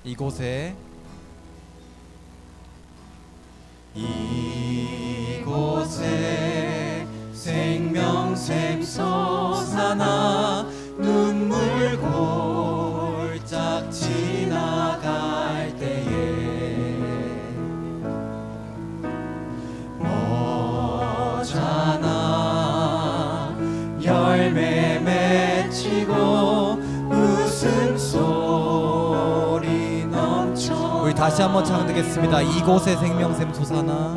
이곳에 생명샘 솟아나 눈물 골짝 지나갈 때에 오잖아 열매 맺히고 웃음소리 넘쳐. 우리 다시 한번唱듣겠습니다. 이곳에 생명샘 솟아나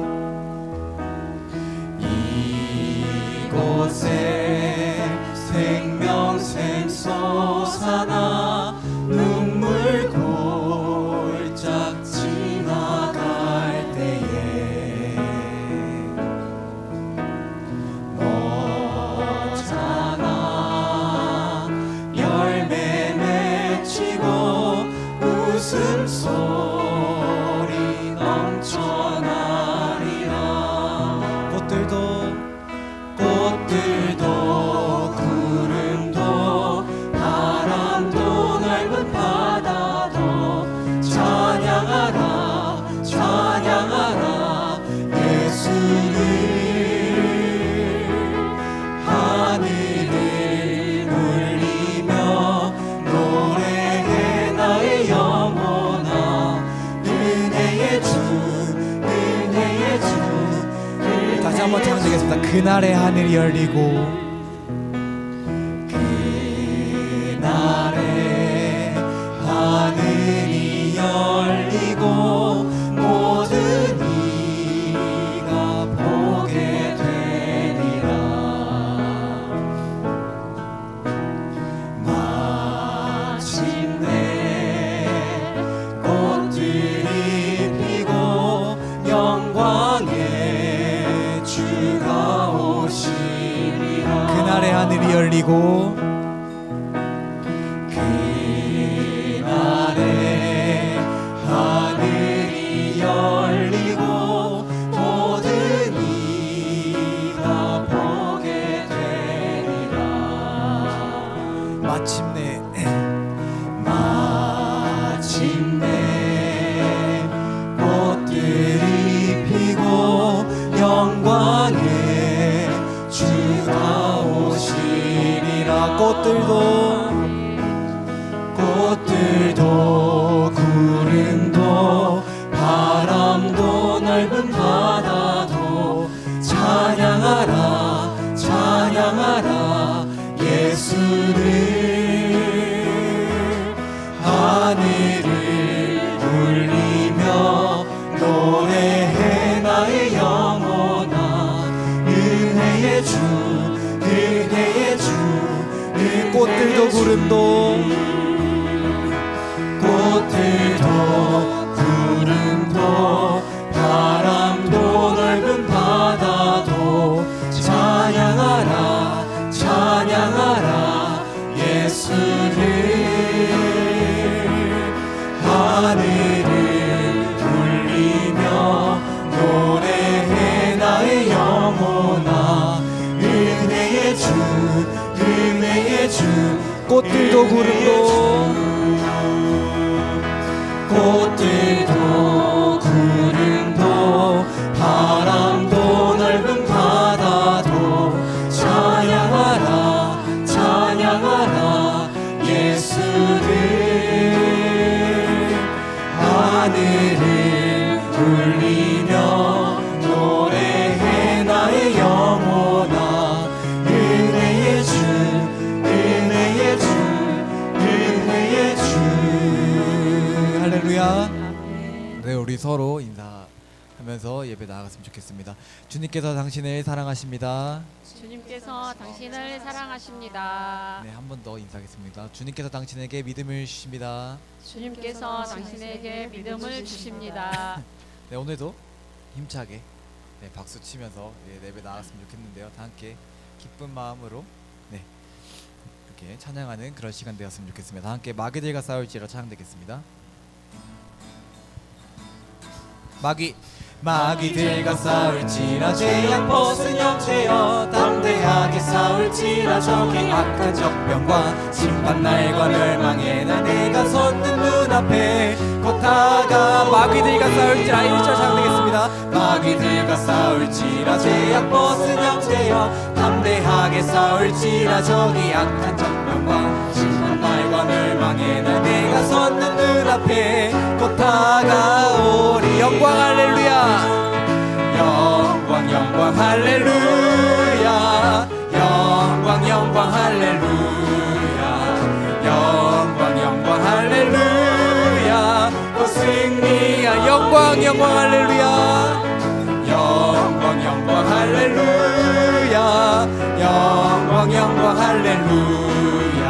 이곳에 생명샘 솟아나 눈물 골짝 지나갈 때에 오잖아 열매 맺히고 웃음소리 넘쳐나리라. 꽃들도 구름도 바람도 넓은 바다도 찬양하라 찬양하라 예수를. 하늘을 울리며 노래해 나의 영혼아 은혜의 주 은혜의 주. 다시 한번唱듣겠습니다. 그날의 하늘이 열리고 그날의 하늘이 열리고 모든 이가 보게 되리라. 마침내 꽃들이 피고 영광의 주가 오시리라. 그날의 하늘이 열리고 그날의 하늘이 열리고 모든 이가 보게 되리라. 마침내 꽃들이 피고 영광의 주가 오시리라. 꽃들도 구름도 바람도 넓은 바다도 찬양하라 찬양하라 예수를. 하늘을 울리며 노래해 나의 영혼아 은혜의 주 은혜의 주. 꽃들도 구름도 바람도 넓은 바다도 찬양하라 찬양하라 예수를. 하늘을 울리며 노래해 나의 영혼아 은혜의 주 은혜의 주. 꽃들도 구름도 바람도 넓은 바다도 찬양하라 찬양하라 예수를. 하늘을 울리며 노래해 나의 영혼아 은혜의 주 은혜의 주 은혜의 주. 할렐루야. 네, 우리 서로 인사하면서 예배 나아갔으면 좋겠습니다. 주님께서 당신을 사랑하십니다. 주님께서 당신을 사랑하십니다. 네, 한 번 더 인사하겠습니다. 주님께서 당신에게 믿음을 주십니다. 주님께서 당신에게 믿음을 주십니다. 네, 오늘도 힘차게 박수 치면서 예배 나아갔으면 좋겠는데요. 다 함께 기쁜 마음으로 이렇게 찬양하는 그런 시간 되었으면 좋겠습니다. 다 함께 마귀들과 싸울지라 찬양되겠습니다. 마귀 마귀들과 싸울지라 죄악 벗은 형체여 담대하게 싸울지라 저기 악한 적병과 심판날과 멸망의 날 내가 섰는 눈앞에 곧 다가 마귀들과 싸울지라 1절 장되겠습니다. 마귀들과 싸울지라 죄악 벗은 형체여 담대하게 싸울지라 저기 악한 적병과 심판날과 멸망의 날 내가 섰는 눈앞에 곧 다가오리. 영광 할렐루야. 영광 영광 할렐루야. 영광 영광 할렐루야. 영광 영광 할렐루야. 또 승리야. 영광 영광 할렐루야. 영광 영광 할렐루야. 영광 영광 할렐루야.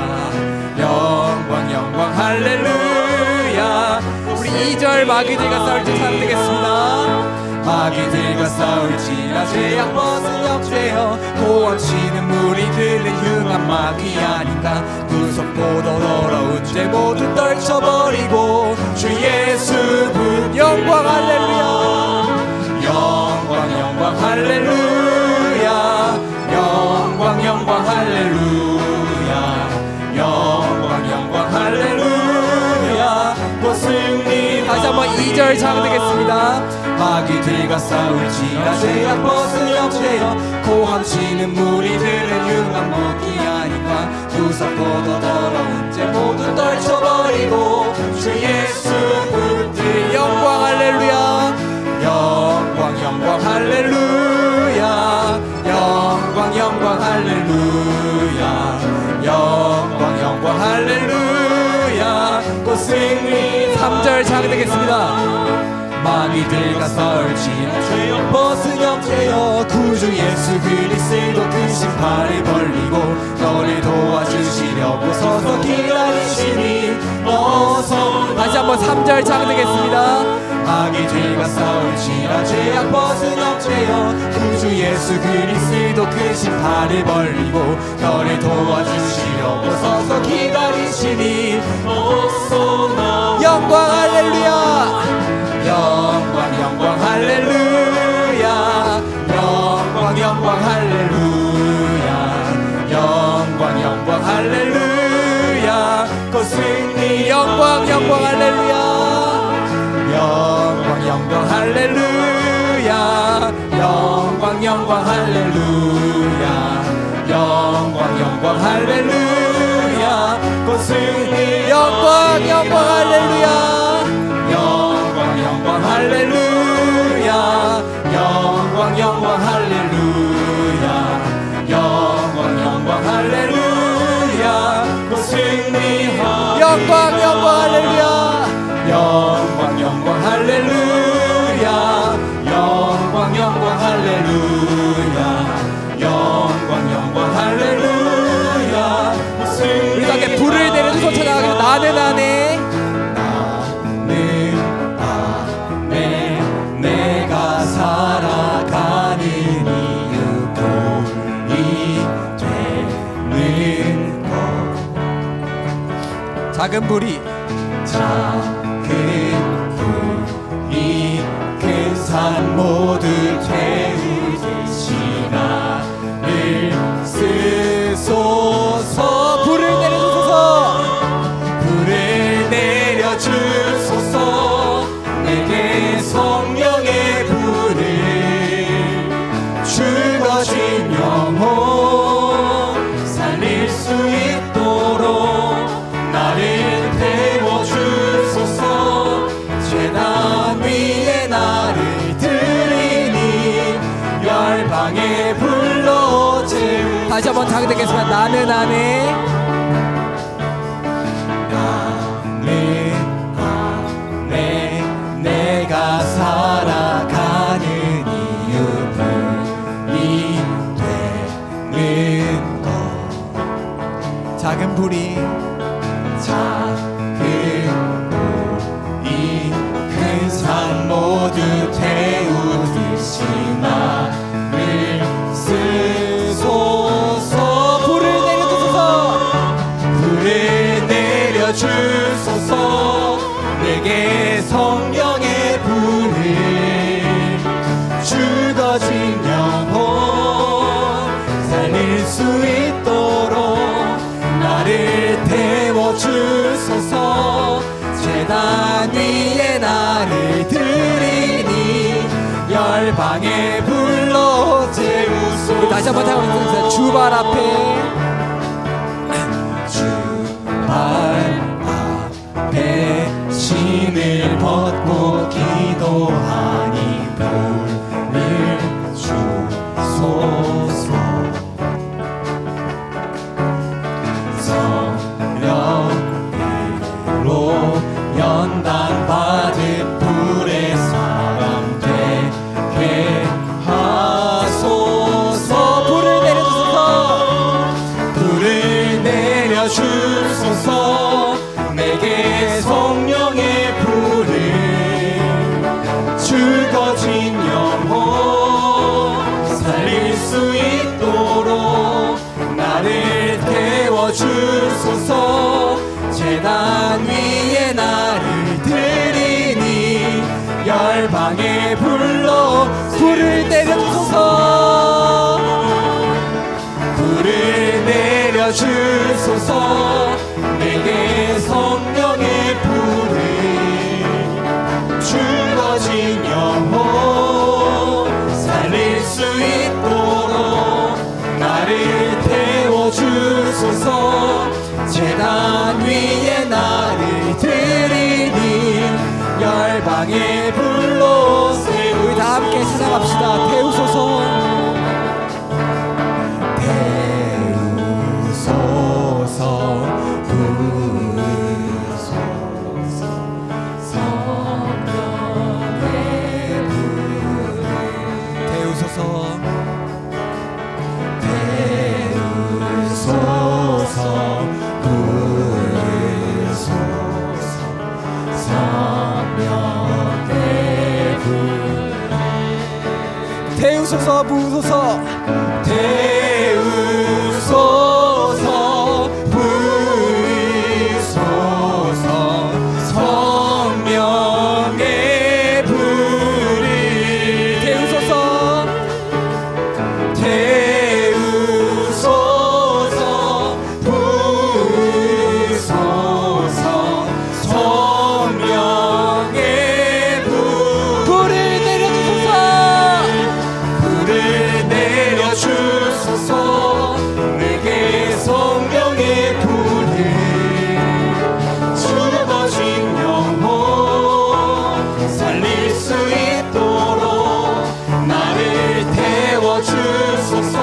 영광 영광 할렐루야. 우리 2절 마귀들과 싸울지 찬양되겠습니다. 마귀들과 싸울지라 죄악 벗은 형제여 고함치는 물이 들린 흉한 마귀 아닌가. 무섭고 더러운 죄 모두 떨쳐버리고 주 예수 붙들라. 영광 할렐루야. 영광 영광 할렐루야. 영광 영광 할렐루야. 영광 영광 할렐루야. 곧 승리. 다시 한번 2절 찬양되겠습니다. 마귀들과 싸울지라 죄악 벗은 형제여 고함치는 물이 들은 흉한 무기 아닌가. 무섭고 더 더러운 죄 모두 떨쳐버리고 주 예수 붙들라. 영광 할렐루야. 영광 영광 할렐루야. 영광 영광 할렐루야. 영광 영광 할렐루야. 곧 승리. 3절 찬양되겠습니다. 마귀들과 싸울지라 죄악 벗은 형제여 구주 예수 그리스도 그 심판을 벌리고 너를 도와주시려고 서서 기다리시니 어서. 다시 한번 3절 찬양되겠습니다. 마귀들과 싸울지라 죄악 벗은 형제여 구주 예수 그리스도 그 심판을 벌리고 너를 도와주시려고 서서 기다리시니 어서 나와. 영광 할렐루야. 영광 영광 할렐루야. 영광 영광 할렐루야. 영광 영광 할렐루야. 곧 승리. 영광 영광 할렐루야. 영광 영광 할렐루야. 영광 영광 할렐루야. 영광 영광 할렐루야. 곧 승리. 영광 영광 할렐루야. 영광 영광 할렐루야. 영광 영광 할렐루야. 영광 영광 할렐루야. 곧 승리하. 영광 영광 할렐루야. 영광 영광 할렐루야. 영광 영광 할렐루야. 영광 영광 할렐루야. 곧 승리. 우리 함께 불을 내려줘서 찬양하겠습니다. 나는 안에 내가 살아가는 이유 돌이 되는 것. 작은 불이 큰 산 모두 태우듯이 나를 쓰소서. 불을 내려주소서. 불을 내려주소서. 내게 성령의 불을 죽어진 영혼 살릴 수 있도록 나를 태워주소서. 죄단 위에 나를 드리니 열방에 불러 채우. 다시 한번 찬양되겠습니다. 나는 안에 내가 살아가는 이유 불이 되는 것. 작은 불이 큰 산 모두 태우듯이 나를 쓰소서. 불을 내려주소서. 불을 내려주소서. 내게 성령의 불을 다시 한번 타고 주발 앞에 주발 앞에 신을 벗고 기도하니 볼일 주소서. 성령으로 연단 받은 불의 사람 되게 하소서. 불을 내려주소서. 불을 내려주소서. 내게 성령의 불을 죽어진 영혼 살릴 수 있도록 나를 태워주소서. 제단 위에 나를 드리니 열방의 불로 불을 내려주소서. 불을 내려주소서. 내게 성령의 불을 죽어진 영혼 살릴 수 있도록 나를 태워주소서. 제단 위에 나를 드리니 열방의 불로 세우소서. 우리 다 함께 찬양합시다. 태우소서. 태우소서. 부으소서. 성령의 불을 태우소서. 태우소서. 부으소서. 성령의 불 태우소서. 부으소서. 태우소서. 부으소서. 성령의 불을 태우소서. 태우소서. 부으소서. 성령의 불 불을 내려주소서. 불을 내려주소서. 내게 성령의 불을 죽어진 영혼 살릴 수 있도록 나를 태워주소서.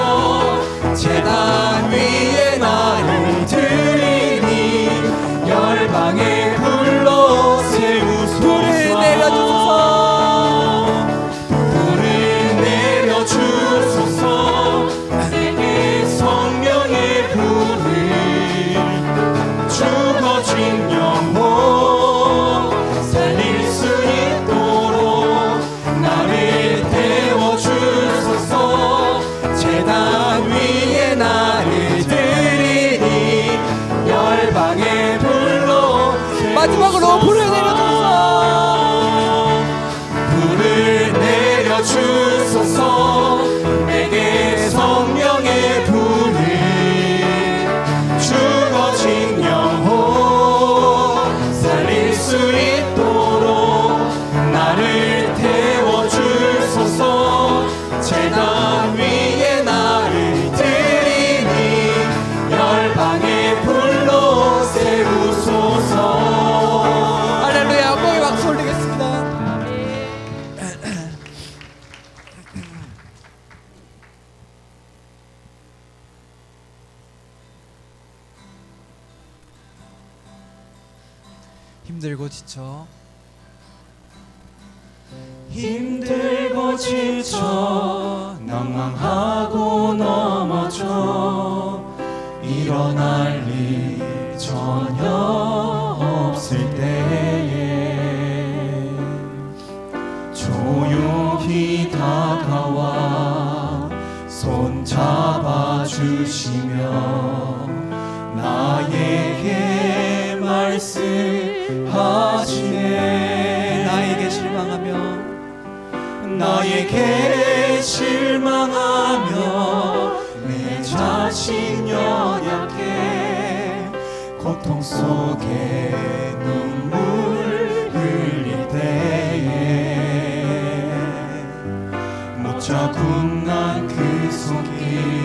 제단 위에 나를 드리니 열방의 불로 세우소서. 불을 내려주소서. 불을 내려주소서. 내게 성령의 불을 죽어진 영혼 살릴 수 있도록 나를 태워주소서. 제단 위에 나를 드리니 열방의 불로 마지막으로 불을 내려주소서. 불을 내려주소서. 내게 성령의 불을 죽어진 영혼 살릴 수 있도록 나를 태워주소서. 제단 위에 나를 드리니 열방의 불로 세우소서. 할렐루야. 한번에 박수 올리겠습니다. 힘들고 지쳐 힘들고 지쳐 낭망하고 넘어져 일어날 일 전혀 없을 때에 조용히 다가와 손 잡아주시며 나에게 말씀하시네. 나에게 실망하며 내 자신 연약해 고통 속에 눈물 흘릴 때에 못 자국난 그 손길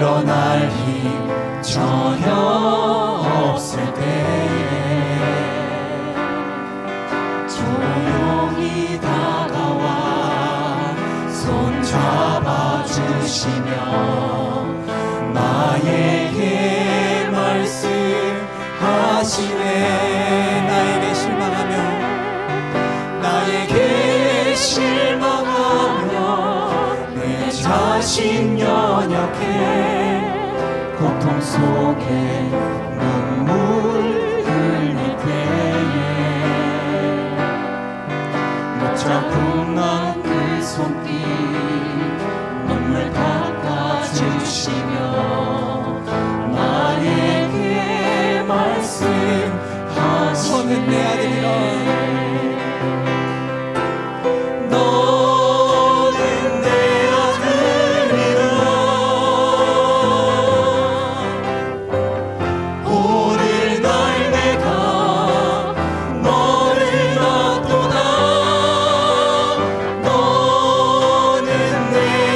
일어날 힘 전혀 없을 때에 조용히 다가와 손 잡아주시며 나에게 말씀하시네. 나에게 실망하며 내 자신 연약해 고통 속에 눈물 흘릴 때에 붙잡고 난 그 손길 눈물 닦아주시며 나에게 말씀하시네. 너는 내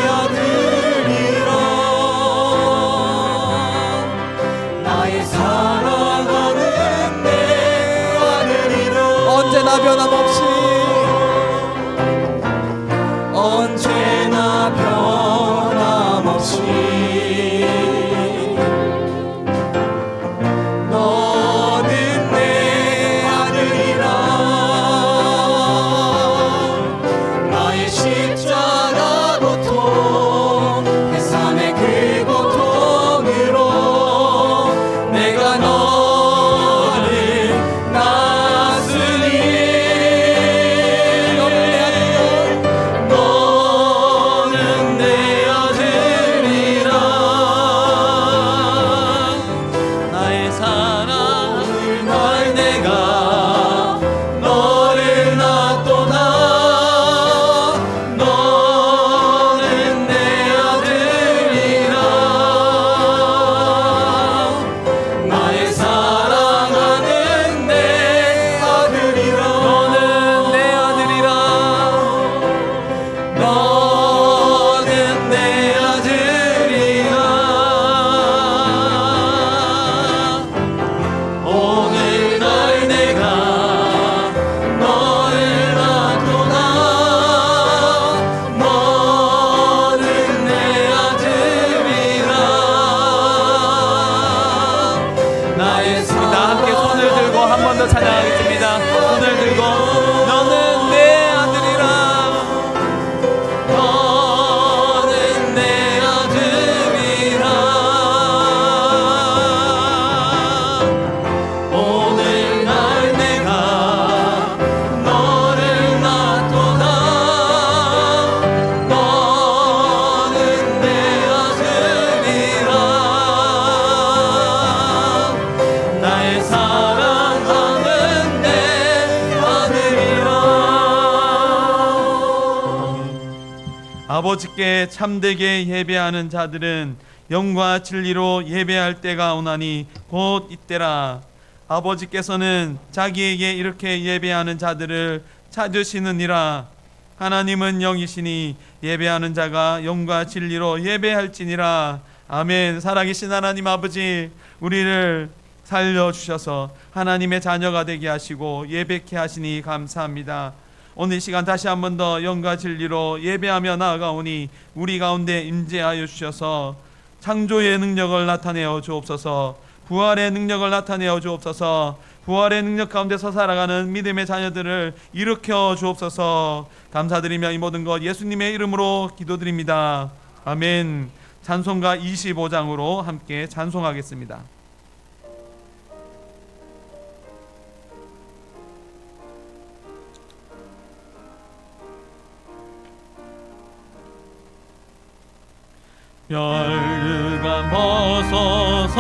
아들이라. 언제나 변함없이 너는 내 아들이라. 나의 십자가 고통 해산의 그 고통으로 내가 너를 낳았으니 찬양하겠습니다. 손을 들고 너는 내 아들이라. 너는 내 아들이라. 오늘날 내가 너를 낳도다. 너는 내 아들이라. 나의 아버지께 참되게 예배하는 자들은 영과 진리로 예배할 때가 오나니 곧 이때라. 아버지께서는 자기에게 이렇게 예배하는 자들을 찾으시느니라. 하나님은 영이시니 예배하는 자가 영과 진리로 예배할지니라. 아멘. 살아계신 하나님 아버지, 우리를 살려주셔서 하나님의 자녀가 되게 하시고 예배케 하시니 감사합니다. 오늘 시간 다시 한 번 더 영과 진리로 예배하며 나아가오니 우리 가운데 임재하여 주셔서 창조의 능력을 나타내어 주옵소서. 부활의 능력을 나타내어 주옵소서. 부활의 능력 가운데서 살아가는 믿음의 자녀들을 일으켜 주옵소서. 감사드리며 이 모든 것 예수님의 이름으로 기도드립니다. 아멘. 찬송가 25장으로 함께 찬송하겠습니다. 멸류관 벗어서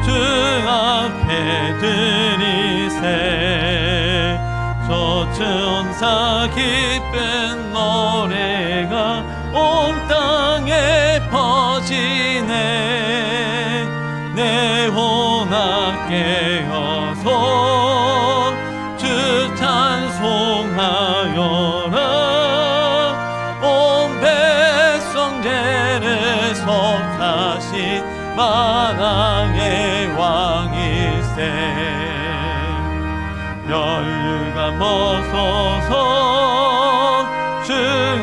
주 앞에 드리세. 저천사 기쁜 노래가 온 땅에 퍼지네. 내 혼악 깨어서 주 찬송하여라. 온 백성 죄를 계속하신 만왕의 왕일세 멸류가 벗어서 주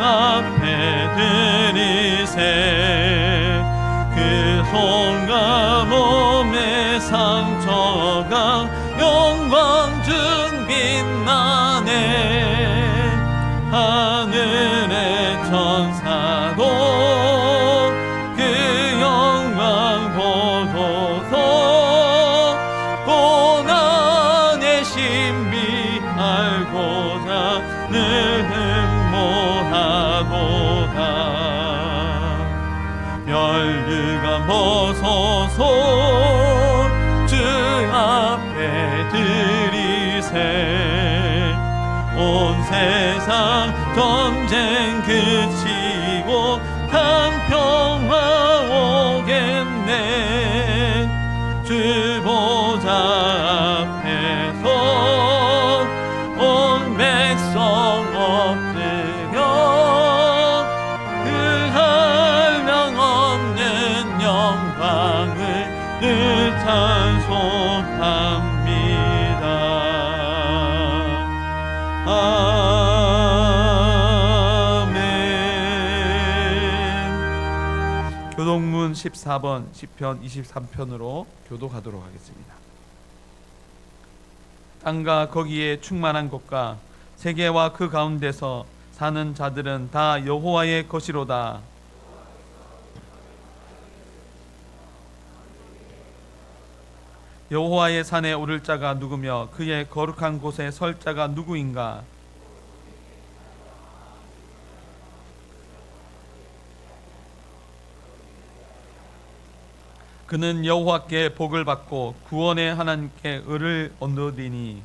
앞에 드리세 그 손과 몸의 상처가 영광 중 빛나네 하늘의 천사도 그 영광 보고서 고난의 신비 알고자 늘 흠모하도다 멸류가 벗어서 주 앞에 드리세 온 세상 전쟁 그치고 탄평화 오겠네 주 보좌 앞에서 온 백성 엎드려 그 한량 없는 영광을 늘 찬송합니다. 아멘. 교동문 14번 시편 23편으로 교도가도록 하겠습니다. 땅과 거기에 충만한 것과 세계와 그 가운데서 사는 자들은 다 여호와의 것이로다. 여호와의 산에 오를 자가 누구며 그의 거룩한 곳에 설 자가 누구인가? 그는 여호와께 복을 받고 구원의 하나님께 의를 얻으리니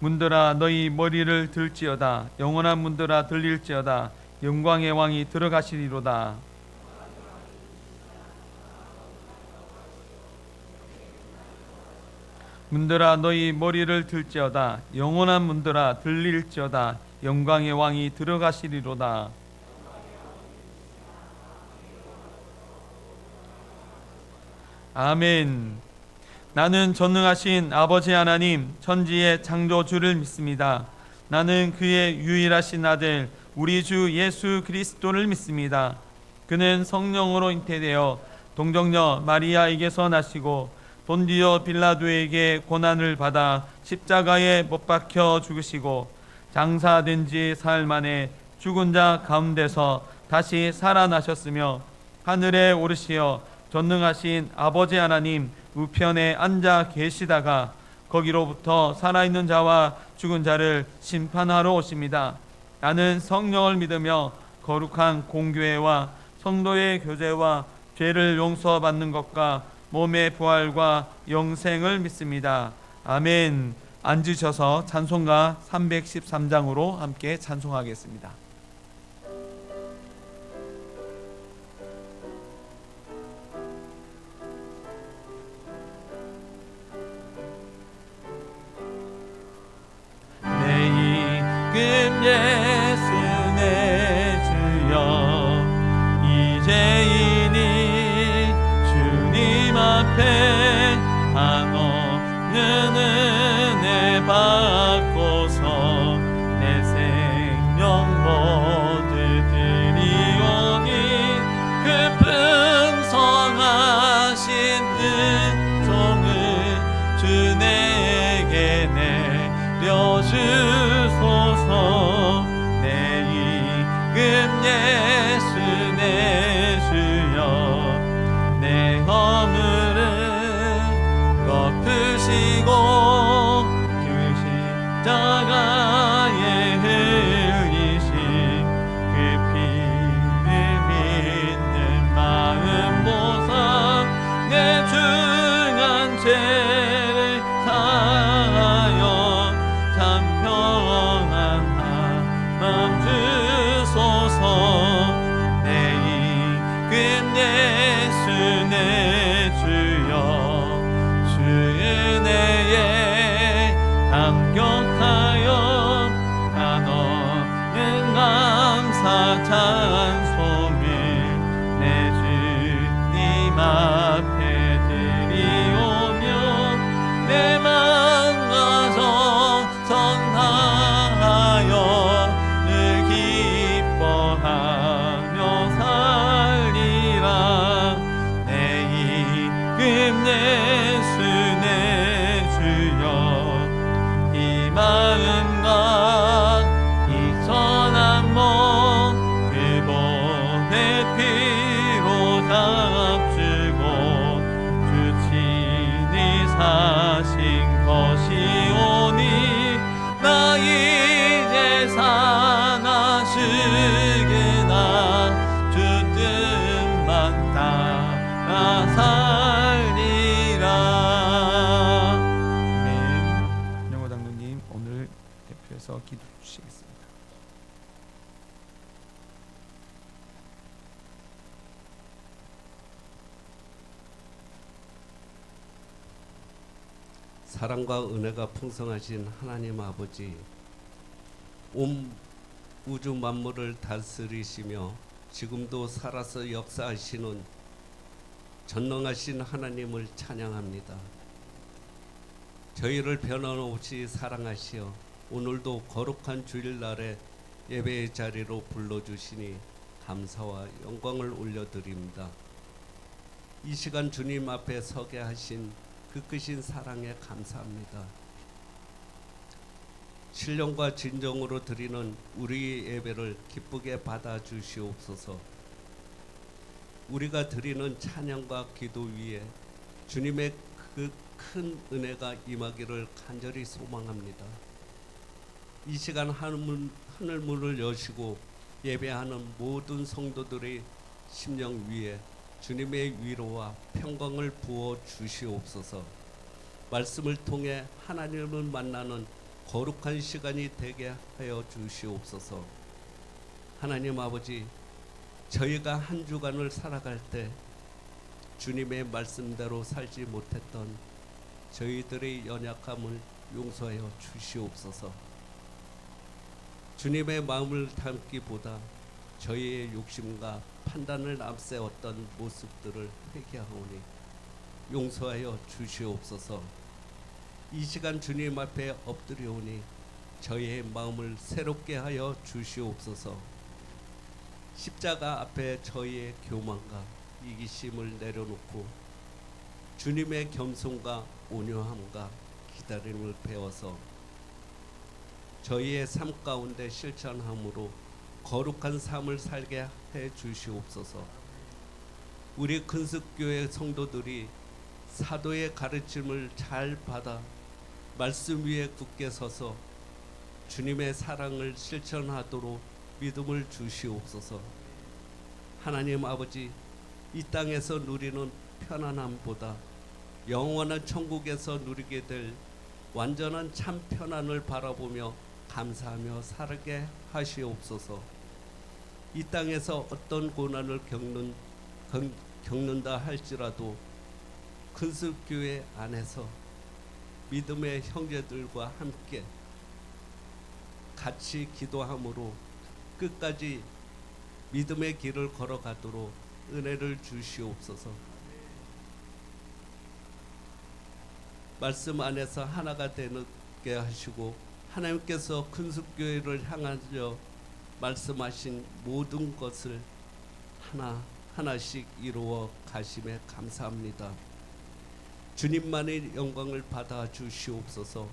문들아 너희 머리를 들지어다 영원한 문들아 들릴지어다 영광의 왕이 들어가시리로다. 문들아 너희 머리를 들지어다 영원한 문들아 들릴지어다 영광의 왕이 들어가시리로다. 아멘. 나는 전능하신 아버지 하나님 천지의 창조주를 믿습니다. 나는 그의 유일하신 아들 우리 주 예수 그리스도를 믿습니다. 그는 성령으로 잉태되어 동정녀 마리아에게서 나시고 본디오 빌라도에게 고난을 받아 십자가에 못 박혀 죽으시고 장사된 지 사흘 만에 죽은 자 가운데서 다시 살아나셨으며 하늘에 오르시어 전능하신 아버지 하나님 우편에 앉아 계시다가 거기로부터 살아있는 자와 죽은 자를 심판하러 오십니다. 나는 성령을 믿으며 거룩한 공교회와 성도의 교제와 죄를 용서받는 것과 몸의 부활과 영생을 믿습니다. 아멘. 앉으셔서 찬송가 313장으로 함께 찬송하겠습니다. 내 이금 예수 내 주여 이제이니 주님 앞에 한없는 은혜 받고서 내 생명 모두 드리오니 그 풍성하신 은총을 주 내게 내려주소서. 내 이금 예수 내 주여 내 허물을 덮으시고 그 십자가에 흘리신 그 피를 믿는 마음 보사 내 중한 죄를 사하여 참 평안 마음 주소서. 내 이금 예수 내 주여 주 은혜에 감격하여 한없는 찬송을 내 주님 앞에 드리오며 내 마음과 정성하여 늘 기뻐하며 살리라. 내 이금 예수 내 주여 이 마음과 이 선한 몸 그 보배 피로 잡주고 주 친히 사신 것이오니 나 이제 사나시구나 주 뜻만 따라 살리라. 아멘. 영호 장로님 오늘 대표해서 기도해 주시겠습니다. 사랑과 은혜가 풍성하신 하나님 아버지, 온 우주 만물을 다스리시며 지금도 살아서 역사하시는 전능하신 하나님을 찬양합니다. 저희를 변함없이 사랑하시어 오늘도 거룩한 주일날에 예배의 자리로 불러주시니 감사와 영광을 올려드립니다. 이 시간 주님 앞에 서게 하신 그 크신 사랑에 감사합니다. 신령과 진정으로 드리는 우리 예배를 기쁘게 받아주시옵소서. 우리가 드리는 찬양과 기도 위에 주님의 그 큰 은혜가 임하기를 간절히 소망합니다. 이 시간 하늘 문을 여시고 예배하는 모든 성도들의 심령 위에 주님의 위로와 평강을 부어 주시옵소서. 말씀을 통해 하나님을 만나는 거룩한 시간이 되게 하여 주시옵소서. 하나님 아버지, 저희가 한 주간을 살아갈 때 주님의 말씀대로 살지 못했던 저희들의 연약함을 용서하여 주시옵소서. 주님의 마음을 담기보다 저희의 욕심과 판단을 앞세웠던 모습들을 회개하오니 용서하여 주시옵소서. 이 시간 주님 앞에 엎드려오니 저희의 마음을 새롭게 하여 주시옵소서. 십자가 앞에 저희의 교만과 이기심을 내려놓고 주님의 겸손과 온유함과 기다림을 배워서 저희의 삶 가운데 실천함으로 거룩한 삶을 살게 해 주시옵소서. 우리 근습교회 성도들이 사도의 가르침을 잘 받아 말씀 위에 굳게 서서 주님의 사랑을 실천하도록 믿음을 주시옵소서. 하나님 아버지, 이 땅에서 누리는 편안함보다 영원한 천국에서 누리게 될 완전한 참 편안을 바라보며 감사하며 살게 하시옵소서. 이 땅에서 어떤 고난을 겪는다 할지라도 근습교회 안에서 믿음의 형제들과 함께 같이 기도함으로 끝까지 믿음의 길을 걸어가도록 은혜를 주시옵소서. 말씀 안에서 하나가 되게 하시고 하나님께서 근습교회를 향하여 말씀하신 모든 것을 하나하나씩 이루어 가심에 감사합니다. 주님만의 영광을 받아 주시옵소서.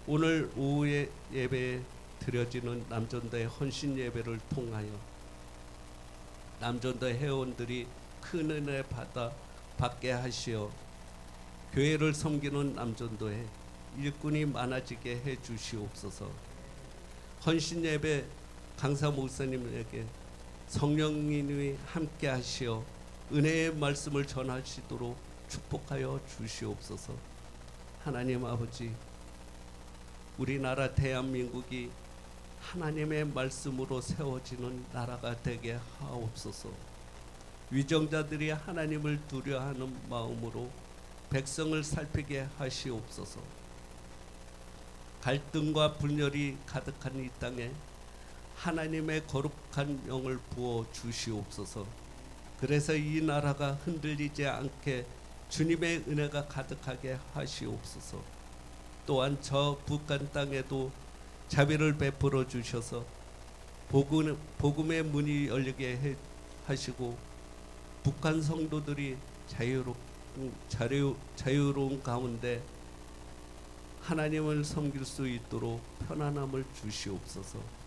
오늘 오후에 예배에 드려지는 남전도의 헌신 예배를 통하여 남전도 회원들이 큰 은혜 받게 하시어 교회를 섬기는 남전도에 일꾼이 많아지게 해 주시옵소서. 헌신 예배 강사 목사님에게 성령님이 함께 하시어 은혜의 말씀을 전하시도록 축복하여 주시옵소서. 하나님 아버지, 우리나라 대한민국이 하나님의 말씀으로 세워지는 나라가 되게 하옵소서. 위정자들이 하나님을 두려워하는 마음으로 백성을 살피게 하시옵소서. 갈등과 분열이 가득한 이 땅에 하나님의 거룩한 영을 부어 주시옵소서. 그래서 이 나라가 흔들리지 않게 주님의 은혜가 가득하게 하시옵소서. 또한 저 북한 땅에도 자비를 베풀어 주셔서 복음의 문이 열리게 하시고 북한 성도들이 자유로운 가운데 하나님을 섬길 수 있도록 편안함을 주시옵소서.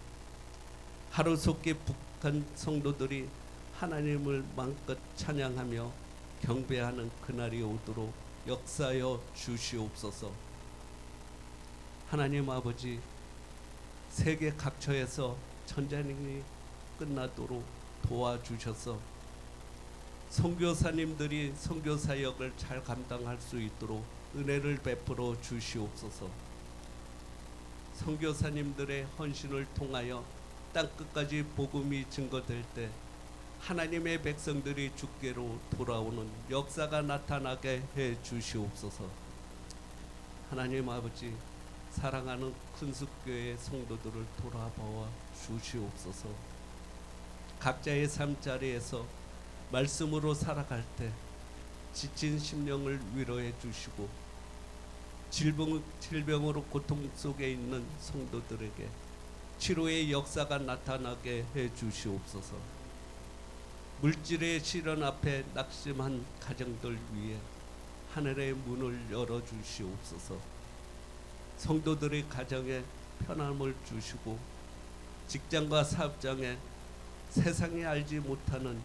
하루속히 북한 성도들이 하나님을 마음껏 찬양하며 경배하는 그날이 오도록 역사하여 주시옵소서. 하나님 아버지, 세계 각처에서 전쟁이 끝나도록 도와주셔서 선교사님들이 선교 사역을 잘 감당할 수 있도록 은혜를 베풀어 주시옵소서. 선교사님들의 헌신을 통하여 땅끝까지 복음이 증거될 때 하나님의 백성들이 주께로 돌아오는 역사가 나타나게 해 주시옵소서. 하나님 아버지, 사랑하는 큰숙교회 성도들을 돌아보아 주시옵소서. 각자의 삶자리에서 말씀으로 살아갈 때 지친 심령을 위로해 주시고 질병으로 고통 속에 있는 성도들에게 치료의 역사가 나타나게 해 주시옵소서. 물질의 시련 앞에 낙심한 가정들 위해 하늘의 문을 열어 주시옵소서. 성도들의 가정에 편함을 주시고 직장과 사업장에 세상이 알지 못하는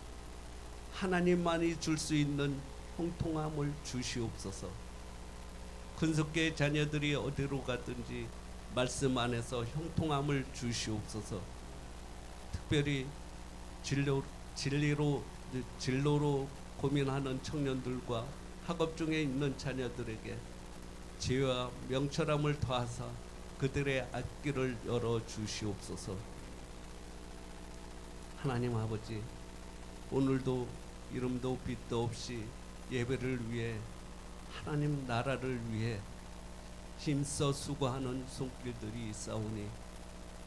하나님만이 줄 수 있는 형통함을 주시옵소서. 큰속교의 자녀들이 어디로 가든지 말씀 안에서 형통함을 주시옵소서. 특별히 진로로 고민하는 청년들과 학업 중에 있는 자녀들에게 지혜와 명철함을 더하사 그들의 앞길을 열어 주시옵소서. 하나님 아버지, 오늘도 이름도 빛도 없이 예배를 위해 하나님 나라를 위해 힘써 수고하는 손길들이 있사오니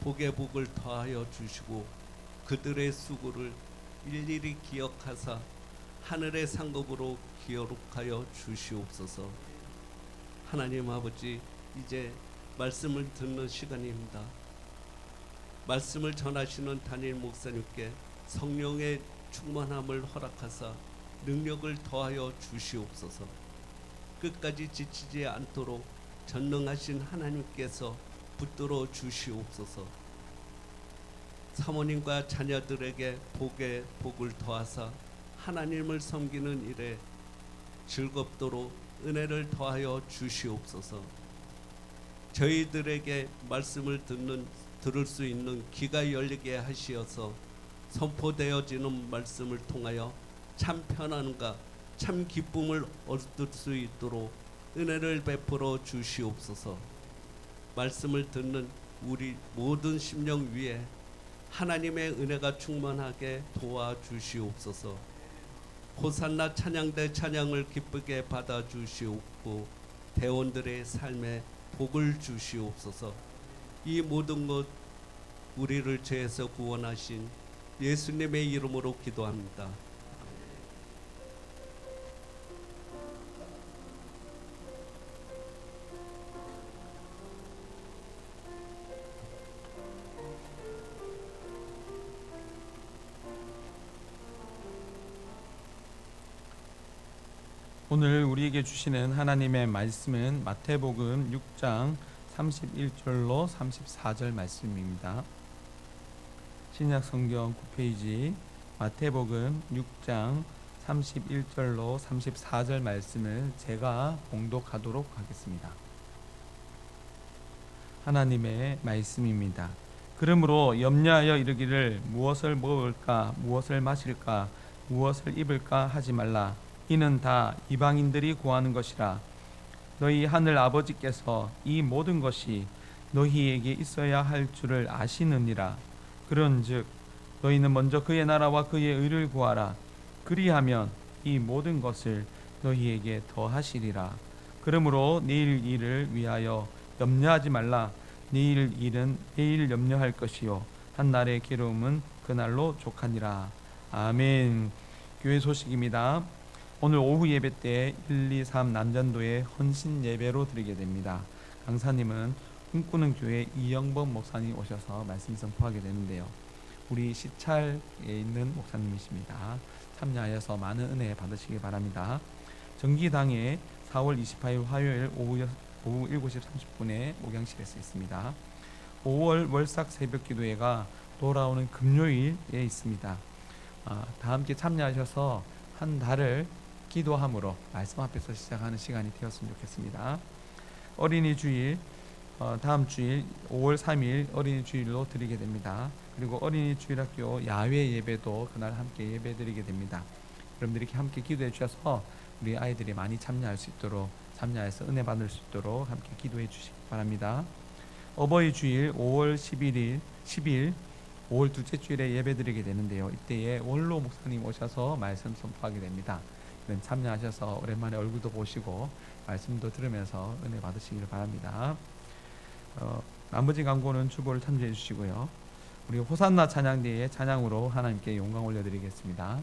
복의 복을 더하여 주시고 그들의 수고를 일일이 기억하사 하늘의 상급으로 기록하여 주시옵소서. 하나님 아버지, 이제 말씀을 듣는 시간입니다. 말씀을 전하시는 담임 목사님께 성령의 충만함을 허락하사 능력을 더하여 주시옵소서. 끝까지 지치지 않도록 전능하신 하나님께서 붙들어 주시옵소서. 사모님과 자녀들에게 복에 복을 더하사 하나님을 섬기는 일에 즐겁도록 은혜를 더하여 주시옵소서. 저희들에게 말씀을 들을 수 있는 귀가 열리게 하시어서 선포되어지는 말씀을 통하여 참 편안과 참 기쁨을 얻을 수 있도록 은혜를 베풀어 주시옵소서. 말씀을 듣는 우리 모든 심령 위에 하나님의 은혜가 충만하게 도와주시옵소서. 호산나 찬양대 찬양을 기쁘게 받아주시옵고 대원들의 삶에 복을 주시옵소서. 이 모든 것 우리를 죄에서 구원하신 예수님의 이름으로 기도합니다. 오늘 우리에게 주시는 하나님의 말씀은 마태복음 6장 31절로 34절 말씀입니다. 신약성경 9페이지 마태복음 6장 31절로 34절 말씀을 제가 봉독하도록 하겠습니다. 하나님의 말씀입니다. 그러므로 염려하여 이르기를 무엇을 먹을까 무엇을 마실까 무엇을 입을까 하지 말라. 이는 다 이방인들이 구하는 것이라. 너희 하늘 아버지께서 이 모든 것이 너희에게 있어야 할 줄을 아시느니라. 그런즉 너희는 먼저 그의 나라와 그의 의를 구하라. 그리하면 이 모든 것을 너희에게 더하시리라. 그러므로 내일 일을 위하여 염려하지 말라. 내일 일은 내일 염려할 것이요 한 날의 괴로움은 그날로 족하니라. 아멘. 교회 소식입니다. 오늘 오후 예배 때 1, 2, 3 남전도에 헌신 예배로 드리게 됩니다. 강사님은 꿈꾸는 교회 이영범 목사님 오셔서 말씀 선포하게 되는데요. 우리 시찰에 있는 목사님이십니다. 참여하여서 많은 은혜 받으시기 바랍니다. 정기당에 4월 28일 화요일 오후 7시 30분에 목양실에서 있습니다. 5월 월삭 새벽 기도회가 돌아오는 금요일에 있습니다. 다 함께 참여하셔서 한 달을 기도함으로 말씀 앞에서 시작하는 시간이 되었으면 좋겠습니다. 어린이 주일 다음 주일 5월 3일 어린이 주일로 드리게 됩니다. 그리고 어린이 주일학교 야외 예배도 그날 함께 예배 드리게 됩니다. 여러분들이 이렇게 함께 기도해 주셔서 우리 아이들이 많이 참여할 수 있도록, 참여해서 은혜 받을 수 있도록 함께 기도해 주시기 바랍니다. 어버이 주일 5월 10일 5월 둘째 주일에 예배 드리게 되는데요. 이때에 원로 목사님 오셔서 말씀 선포하게 됩니다. 참여하셔서 오랜만에 얼굴도 보시고 말씀도 들으면서 은혜 받으시기를 바랍니다. 나머지 광고는 주보를 참조해 주시고요. 우리 호산나 찬양대의 찬양으로 하나님께 영광 올려드리겠습니다.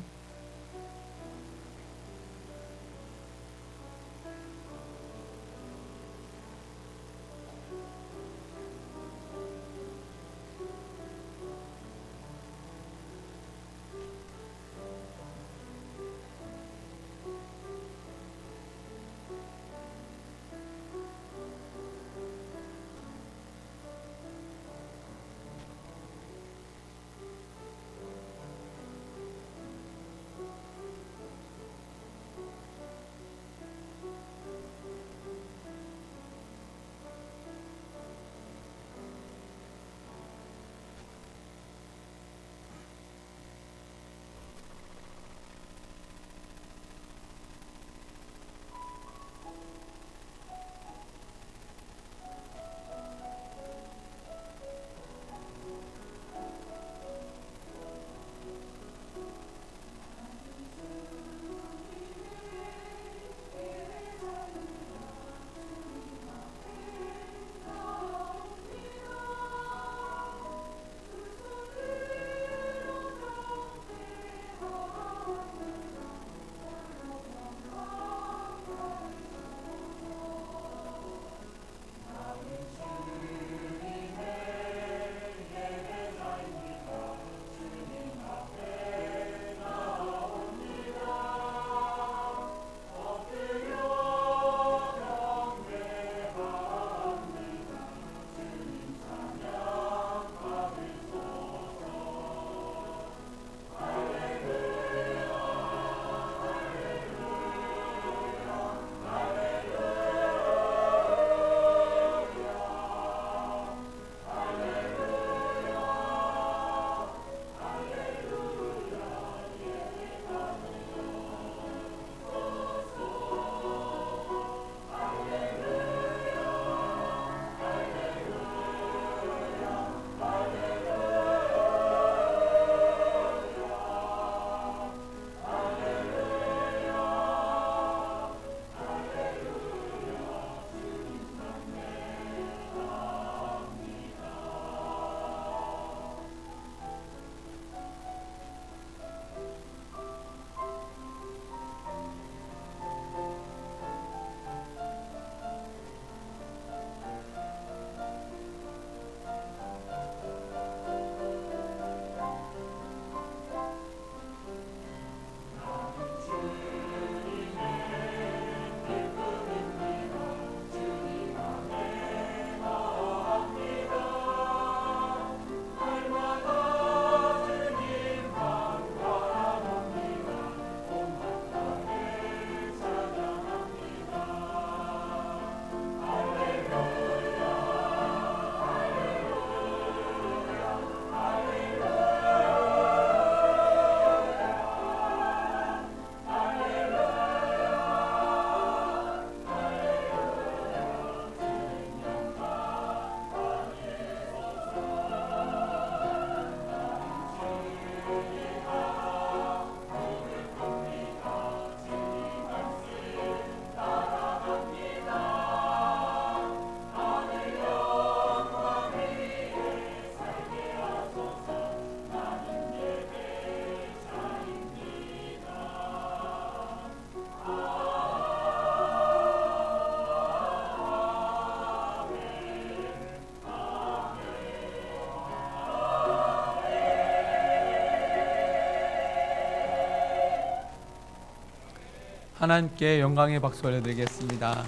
하나님께 영광의 박수 올려드리겠습니다.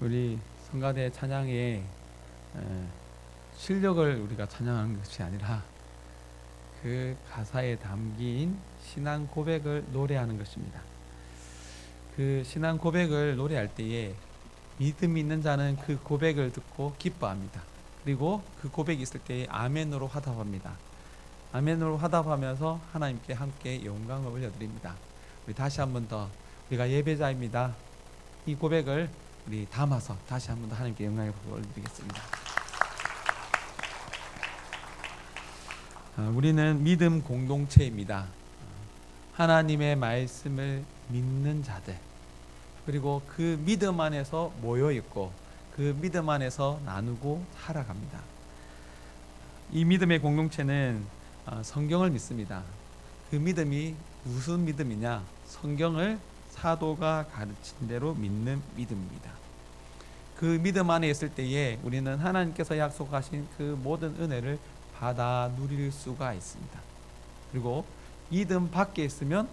우리 성가대 찬양의 실력을 우리가 찬양하는 것이 아니라 그 가사에 담긴 신앙 고백을 노래하는 것입니다. 그 신앙 고백을 노래할 때에 믿음 있는 자는 그 고백을 듣고 기뻐합니다. 그리고 그 고백이 있을 때에 아멘으로 화답합니다. 아멘으로 화답하면서 하나님께 함께 영광을 올려드립니다. 우리 다시 한 번 더, 우리가 예배자입니다. 이 고백을 우리 담아서 다시 한 번 더 하나님께 영광을 올려드리겠습니다. 우리는 믿음 공동체입니다. 하나님의 말씀을 믿는 자들, 그리고 그 믿음 안에서 모여 있고 그 믿음 안에서 나누고 살아갑니다. 이 믿음의 공동체는 성경을 믿습니다. 그 믿음이 무슨 믿음이냐? 성경을 사도가 가르친 대로 믿는 믿음입니다. 그 믿음 안에 있을 때에 우리는 하나님께서 약속하신 그 모든 은혜를 받아 누릴 수가 있습니다. 그리고 믿음 밖에 있으면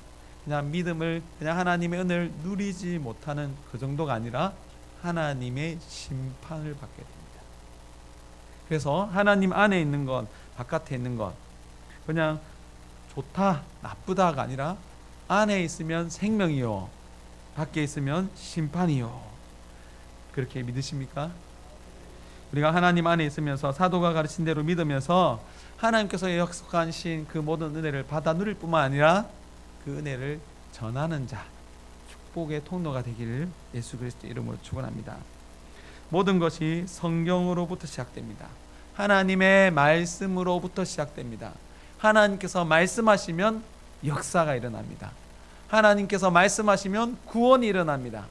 그냥 믿음을, 그냥 하나님의 은혜를 누리지 못하는 그 정도가 아니라 하나님의 심판을 받게 됩니다. 그래서 하나님 안에 있는 것, 바깥에 있는 것, 그냥 좋다, 나쁘다가 아니라 안에 있으면 생명이요, 밖에 있으면 심판이요. 그렇게 믿으십니까? 우리가 하나님 안에 있으면서 사도가 가르친 대로 믿으면서 하나님께서 약속하신 그 모든 은혜를 받아 누릴 뿐만 아니라 그 은혜를 전하는 자, 축복의 통로가 되기를 예수 그리스도 이름으로 축원합니다. 모든 것이 성경으로부터 시작됩니다. 하나님의 말씀으로부터 시작됩니다. 하나님께서 말씀하시면 역사가 일어납니다. 하나님께서 말씀하시면 구원이 일어납니다.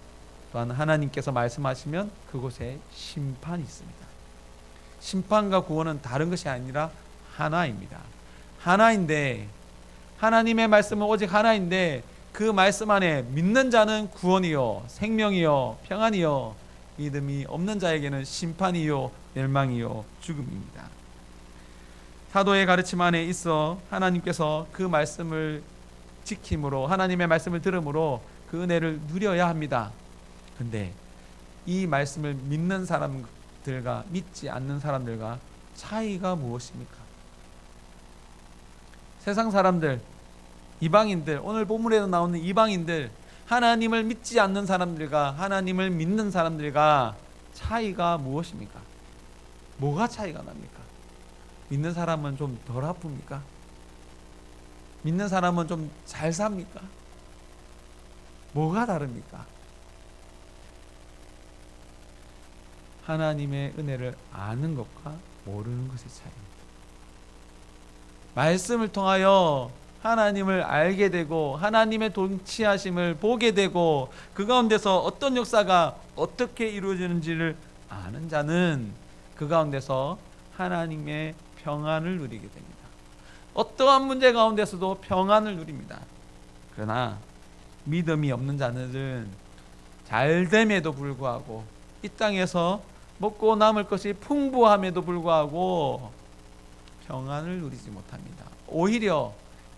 또한 하나님께서 말씀하시면 그곳에 심판이 있습니다. 심판과 구원은 다른 것이 아니라 하나입니다. 하나인데, 하나님의 말씀은 오직 하나인데 그 말씀 안에 믿는 자는 구원이요, 생명이요, 평안이요, 믿음이 없는 자에게는 심판이요, 멸망이요, 죽음입니다. 사도의 가르침 안에 있어 하나님께서 그 말씀을 지킴으로, 하나님의 말씀을 들음으로 그 은혜를 누려야 합니다. 근데 이 말씀을 믿는 사람들과 믿지 않는 사람들과 차이가 무엇입니까? 세상 사람들, 이방인들, 오늘 본문에도 나오는 이방인들, 하나님을 믿지 않는 사람들과 하나님을 믿는 사람들과 차이가 무엇입니까? 뭐가 차이가 납니까? 믿는 사람은 좀 덜 아픕니까? 믿는 사람은 좀 잘 삽니까? 뭐가 다릅니까? 하나님의 은혜를 아는 것과 모르는 것의 차이입니다. 말씀을 통하여 하나님을 알게 되고 하나님의 통치하심을 보게 되고 그 가운데서 어떤 역사가 어떻게 이루어지는지를 아는 자는 그 가운데서 하나님의 평안을 누리게 됩니다. 어떠한 문제 가운데서도 평안을 누립니다. 그러나 믿음이 없는 자들은 잘됨에도 불구하고 이 땅에서 먹고 남을 것이 풍부함에도 불구하고 평안을 누리지 못합니다. 오히려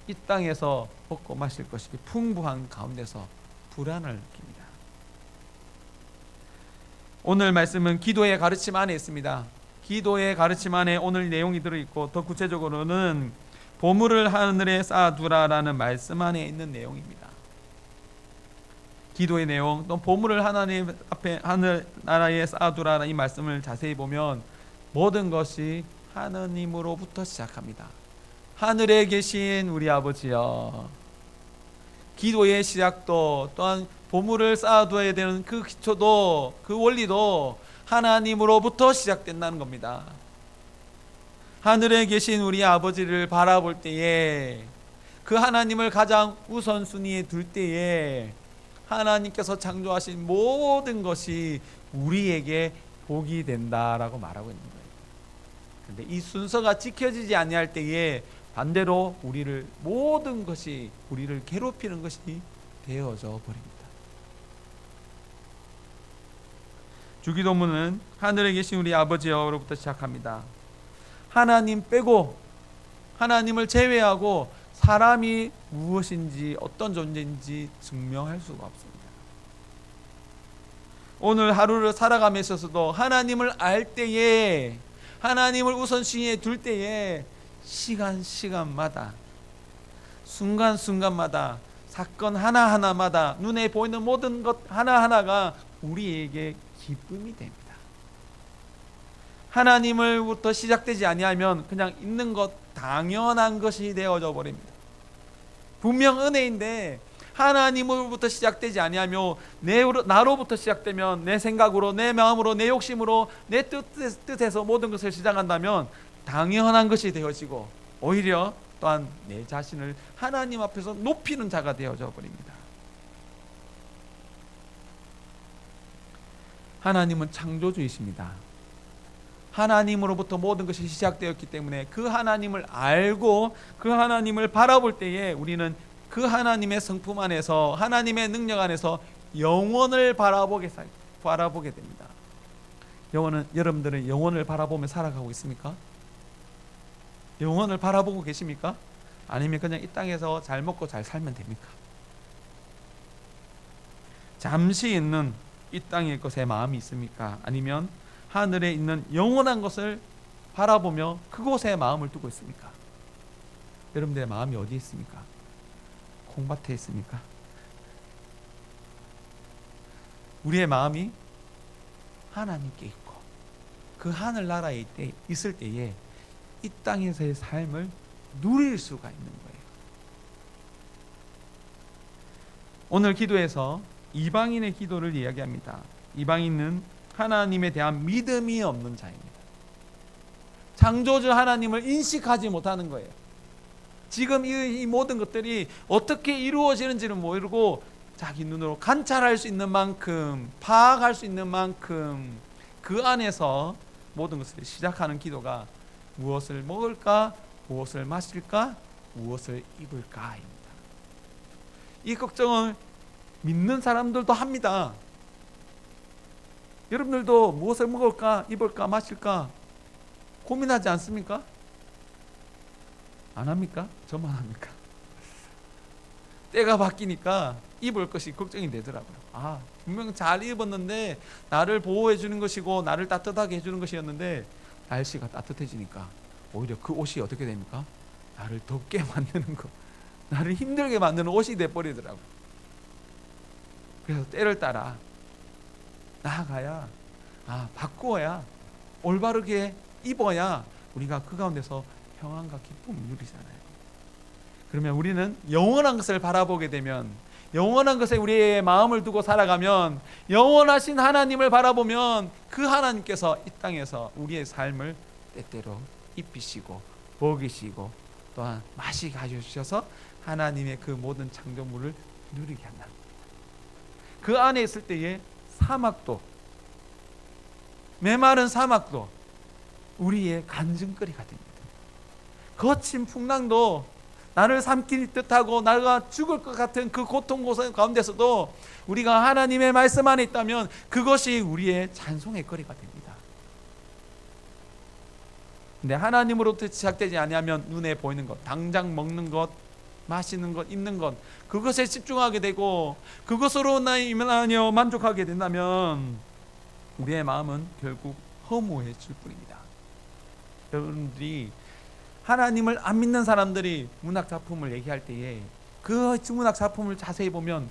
이 땅에서 먹고 마실 것이 풍부한 가운데서 불안을 느낍니다. 오늘 말씀은 기도의 가르침 안에 있습니다. 기도의 가르침 안에 오늘 내용이 들어있고 더 구체적으로는 보물을 하늘에 쌓아두라라는 말씀 안에 있는 내용입니다. 기도의 내용, 또 보물을 하나님 앞에 하늘 나라에 쌓아두라는 이 말씀을 자세히 보면 모든 것이 하느님으로부터 시작합니다. 하늘에 계신 우리 아버지여, 기도의 시작도 또한 보물을 쌓아두어야 되는 그 기초도, 그 원리도 하나님으로부터 시작된다는 겁니다. 하늘에 계신 우리 아버지를 바라볼 때에, 그 하나님을 가장 우선순위에 둘 때에 하나님께서 창조하신 모든 것이 우리에게 복이 된다라고 말하고 있는 거예요. 근데 이 순서가 지켜지지 아니할 때에 반대로 우리를, 모든 것이 우리를 괴롭히는 것이 되어져 버립니다. 주기도문은 하늘에 계신 우리 아버지여로부터 시작합니다. 하나님 빼고 하나님을 제외하고 사람이 무엇인지 어떤 존재인지 증명할 수가 없습니다. 오늘 하루를 살아감에 있어서도 하나님을 알 때에, 하나님을 우선순위에 둘 때에 시간마다, 순간순간마다, 사건 하나하나마다 눈에 보이는 모든 것 하나하나가 우리에게 기쁨이 됩니다. 하나님을부터 시작되지 아니하면 그냥 있는 것, 당연한 것이 되어져 버립니다. 분명 은혜인데 하나님으로부터 시작되지 아니하며 나로부터 시작되면, 내 생각으로, 내 마음으로, 내 욕심으로, 내 뜻에서 모든 것을 시작한다면 당연한 것이 되어지고, 오히려 또한 내 자신을 하나님 앞에서 높이는 자가 되어져 버립니다. 하나님은 창조주이십니다. 하나님으로부터 모든 것이 시작되었기 때문에 그 하나님을 알고 그 하나님을 바라볼 때에 우리는 그 하나님의 성품 안에서, 하나님의 능력 안에서 영원을 바라보게 됩니다. 여러분들은 영원을 바라보며 살아가고 있습니까? 영원을 바라보고 계십니까? 아니면 그냥 이 땅에서 잘 먹고 잘 살면 됩니까? 잠시 있는 이 땅의 것에 마음이 있습니까? 아니면 하늘에 있는 영원한 것을 바라보며 그곳에 마음을 두고 있습니까? 여러분들의 마음이 어디에 있습니까? 콩밭에 있습니까? 우리의 마음이 하나님께 있고 그 하늘나라에 있을 때에 이 땅에서의 삶을 누릴 수가 있는 거예요. 오늘 기도에서 이방인의 기도를 이야기합니다. 이방인은 하나님에 대한 믿음이 없는 자입니다. 창조주 하나님을 인식하지 못하는 거예요. 지금 이 모든 것들이 어떻게 이루어지는지를 모르고 자기 눈으로 관찰할 수 있는 만큼, 파악할 수 있는 만큼 그 안에서 모든 것을 시작하는 기도가 무엇을 먹을까, 무엇을 마실까, 무엇을 입을까입니다. 이 걱정을 믿는 사람들도 합니다. 여러분들도 무엇을 먹을까, 입을까, 마실까 고민하지 않습니까? 안 합니까? 저만 합니까? 때가 바뀌니까 입을 것이 걱정이 되더라고요. 분명 잘 입었는데 나를 보호해 주는 것이고 나를 따뜻하게 해주는 것이었는데 날씨가 따뜻해지니까 오히려 그 옷이 어떻게 됩니까? 나를 덥게 만드는 것, 나를 힘들게 만드는 옷이 돼버리더라고요. 그래서 때를 따라 나아가야, 바꾸어야, 올바르게 입어야 우리가 그 가운데서 평안과 기쁨을 누리잖아요. 그러면 우리는 영원한 것을 바라보게 되면, 영원한 것에 우리의 마음을 두고 살아가면, 영원하신 하나님을 바라보면 그 하나님께서 이 땅에서 우리의 삶을 때때로 입히시고 먹이시고 또한 마시게 해주셔서 하나님의 그 모든 창조물을 누리게 한다는 겁니다. 그 안에 있을 때에 사막도, 메마른 사막도 우리의 간증거리가 됩니다. 거친 풍랑도 나를 삼킬 듯하고 나가 죽을 것 같은 그 고통 가운데서도 우리가 하나님의 말씀 안에 있다면 그것이 우리의 찬송의 거리가 됩니다. 근데 하나님으로부터 시작되지 아니하면 눈에 보이는 것, 당장 먹는 것, 마시는 것, 입는 것, 그것에 집중하게 되고 그것으로 나이면 만족하게 된다면 우리의 마음은 결국 허무해질 뿐입니다. 여러분들이 하나님을 안 믿는 사람들이 문학 작품을 얘기할 때에 그 문학 작품을 자세히 보면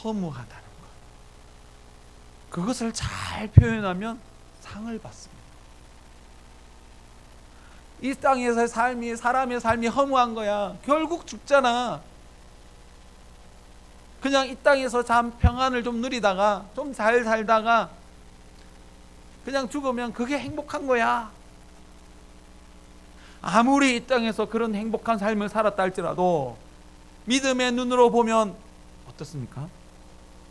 허무하다는 것, 그것을 잘 표현하면 상을 받습니다. 이 땅에서의 삶이, 사람의 삶이 허무한 거야. 결국 죽잖아. 그냥 이 땅에서 참 평안을 좀 누리다가 좀 잘 살다가 그냥 죽으면 그게 행복한 거야. 아무리 이 땅에서 그런 행복한 삶을 살았다 할지라도 믿음의 눈으로 보면 어떻습니까?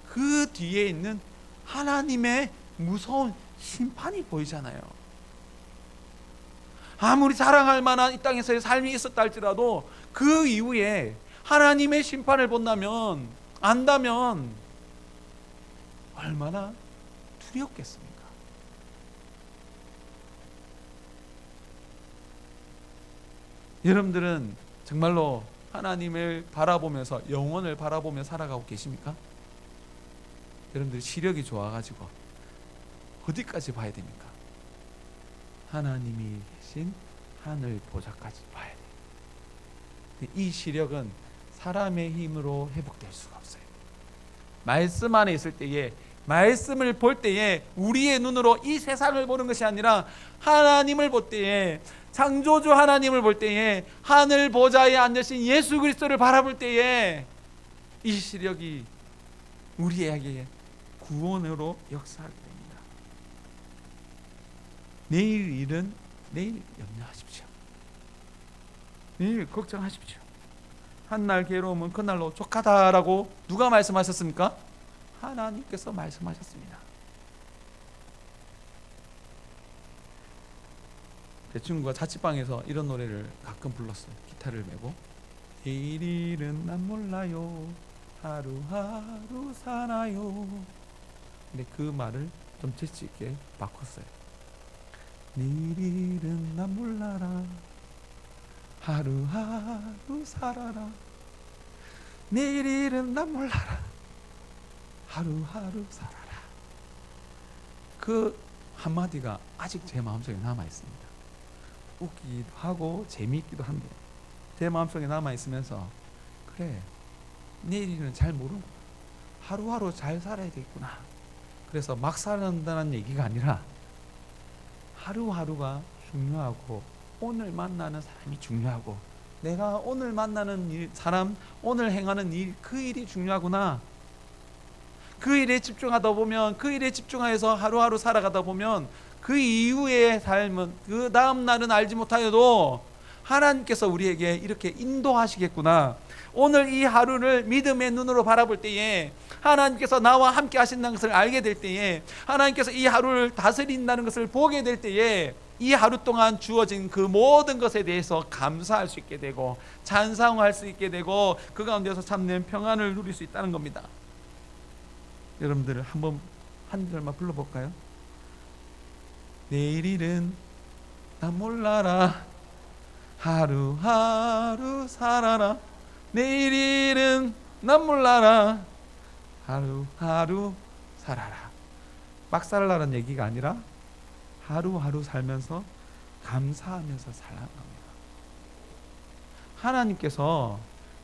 그 뒤에 있는 하나님의 무서운 심판이 보이잖아요. 아무리 자랑할 만한 이 땅에서의 삶이 있었다 할지라도 그 이후에 하나님의 심판을 안다면 얼마나 두렵겠습니까? 여러분들은 정말로 하나님을 바라보면서 영혼을 바라보며 살아가고 계십니까? 여러분들 시력이 좋아가지고 어디까지 봐야 됩니까? 하나님이 계신 하늘 보좌까지 봐야 돼요. 이 시력은 사람의 힘으로 회복될 수가 없어요. 말씀 안에 있을 때에, 말씀을 볼 때에 우리의 눈으로 이 세상을 보는 것이 아니라 하나님을 볼 때에, 창조주 하나님을 볼 때에, 하늘 보좌에 앉으신 예수 그리스도를 바라볼 때에 이 시력이 우리에게 구원으로 역사하게 됩니다. 내일 일은 내일 염려하십시오. 내일 걱정하십시오. 한날 괴로움은 그날로 족하다라고 누가 말씀하셨습니까? 하나님께서 말씀하셨습니다. 제 친구가 자취방에서 이런 노래를 가끔 불렀어요. 기타를 메고 내일 일은 난 몰라요, 하루하루 살아요. 근데 그 말을 좀 재치 있게 바꿨어요. 내일 일은 난 몰라라, 하루하루 살아라. 내일 일은 난 몰라라, 하루하루 살아라. 그 한마디가 아직 제 마음속에 남아있습니다. 웃기기도 하고 재미있기도 한데 제 마음속에 남아있으면서 그래, 내일은 잘 모르고 하루하루 잘 살아야 되겠구나. 그래서 막 살아난다는 얘기가 아니라 하루하루가 중요하고 오늘 만나는 사람이 중요하고 내가 오늘 만나는 사람, 오늘 행하는 일, 그 일이 중요하구나. 그 일에 집중하다 보면, 그 일에 집중하여서 하루하루 살아가다 보면 그 이후의 삶은, 그 다음 날은 알지 못하여도 하나님께서 우리에게 이렇게 인도하시겠구나. 오늘 이 하루를 믿음의 눈으로 바라볼 때에 하나님께서 나와 함께 하신다는 것을 알게 될 때에, 하나님께서 이 하루를 다스린다는 것을 보게 될 때에 이 하루 동안 주어진 그 모든 것에 대해서 감사할 수 있게 되고 찬송할 수 있게 되고 그 가운데서 참된 평안을 누릴 수 있다는 겁니다. 여러분들 한번 한 절만 불러볼까요? 내일 일은 난 몰라라, 하루하루 살아라. 내일 일은 난 몰라라, 하루하루 살아라. 막 살라는 얘기가 아니라 하루하루 살면서 감사하면서 살아가는 겁니다. 하나님께서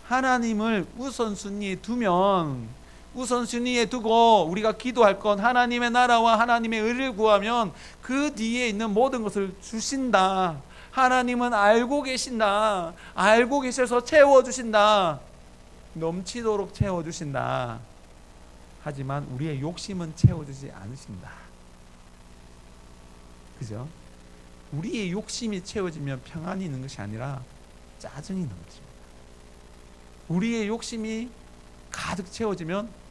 하나님을 우선순위에 두면, 우선순위에 두고 우리가 기도할 건 하나님의 나라와 하나님의 의를 구하면 그 뒤에 있는 모든 것을 주신다. 하나님은 알고 계신다. 알고 계셔서 채워주신다. 넘치도록 채워주신다. 하지만 우리의 욕심은 채워주지 않으신다. 그죠? 우리의 욕심이 채워지면 평안이 있는 것이 아니라 짜증이 넘칩니다. 우리의 욕심이 가득 채워지면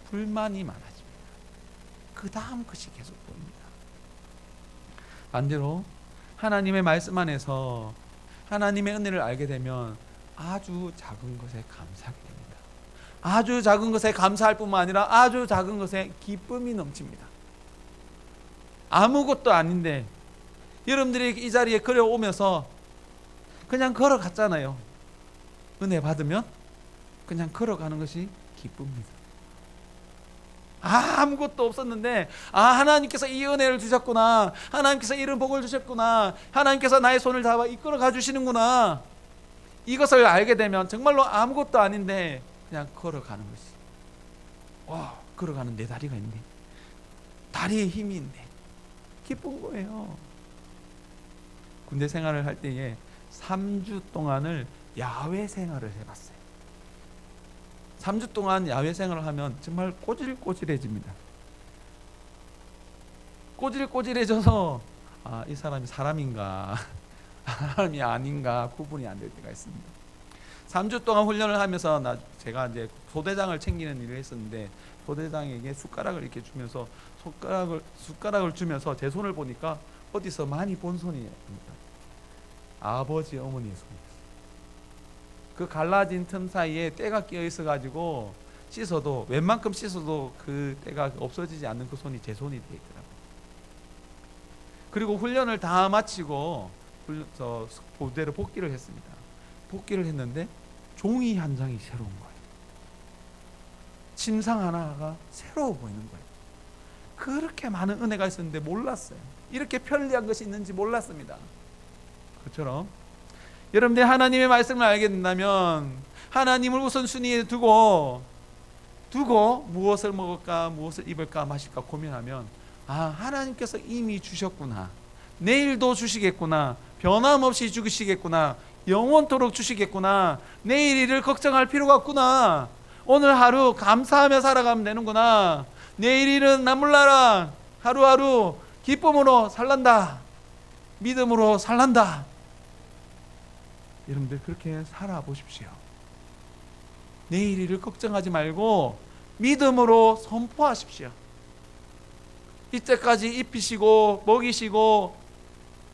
불만이 많아집니다. 그 다음 것이 계속 보입니다. 반대로 하나님의 말씀 안에서 하나님의 은혜를 알게 되면 아주 작은 것에 감사하게 됩니다. 아주 작은 것에 감사할 뿐만 아니라 아주 작은 것에 기쁨이 넘칩니다. 아무것도 아닌데 여러분들이 이 자리에 걸어오면서 그냥 걸어갔잖아요. 은혜 받으면 그냥 걸어가는 것이 기쁩니다. 아무것도 없었는데 하나님께서 이 은혜를 주셨구나, 하나님께서 이런 복을 주셨구나, 하나님께서 나의 손을 잡아 이끌어 가주시는구나, 이것을 알게 되면 정말로 아무것도 아닌데 그냥 걸어가는 것이, 와, 걸어가는 내 다리가 있네, 다리에 힘이 있네, 기쁜 거예요. 군대 생활을 할 때에 3주 동안을 야외 생활을 해봤어요. 3주 동안 야외 생활을 하면 정말 꼬질꼬질해집니다. 꼬질꼬질해져서 이 사람이 사람인가 사람이 아닌가 구분이 안 될 때가 있습니다. 3주 동안 훈련을 하면서 제가 이제 소대장을 챙기는 일을 했었는데, 소대장에게 숟가락을 이렇게 주면서 숟가락을 주면서 제 손을 보니까 어디서 많이 본 손이에요. 아버지 어머니의 손이었어요. 그 갈라진 틈 사이에 때가 끼어 있어 가지고 씻어도, 웬만큼 씻어도 그 때가 없어지지 않는 그 손이 제 손이 되어 있더라고요. 그리고 훈련을 다 마치고 부대로 복귀를 했습니다. 복귀를 했는데 종이 한 장이 새로운 거예요. 침상 하나가 새로워 보이는 거예요. 그렇게 많은 은혜가 있었는데 몰랐어요. 이렇게 편리한 것이 있는지 몰랐습니다. 그처럼 여러분들 하나님의 말씀을 알게 된다면 하나님을 우선순위에 두고 무엇을 먹을까 무엇을 입을까 마실까 고민하면 하나님께서 이미 주셨구나, 내일도 주시겠구나, 변함없이 주시겠구나, 영원토록 주시겠구나, 내일 일을 걱정할 필요가 없구나, 오늘 하루 감사하며 살아가면 되는구나, 내일 일은 나몰라라, 하루하루 기쁨으로 살란다, 믿음으로 살란다. 여러분들 그렇게 살아보십시오. 내일 일을 걱정하지 말고 믿음으로 선포하십시오. 이때까지 입히시고 먹이시고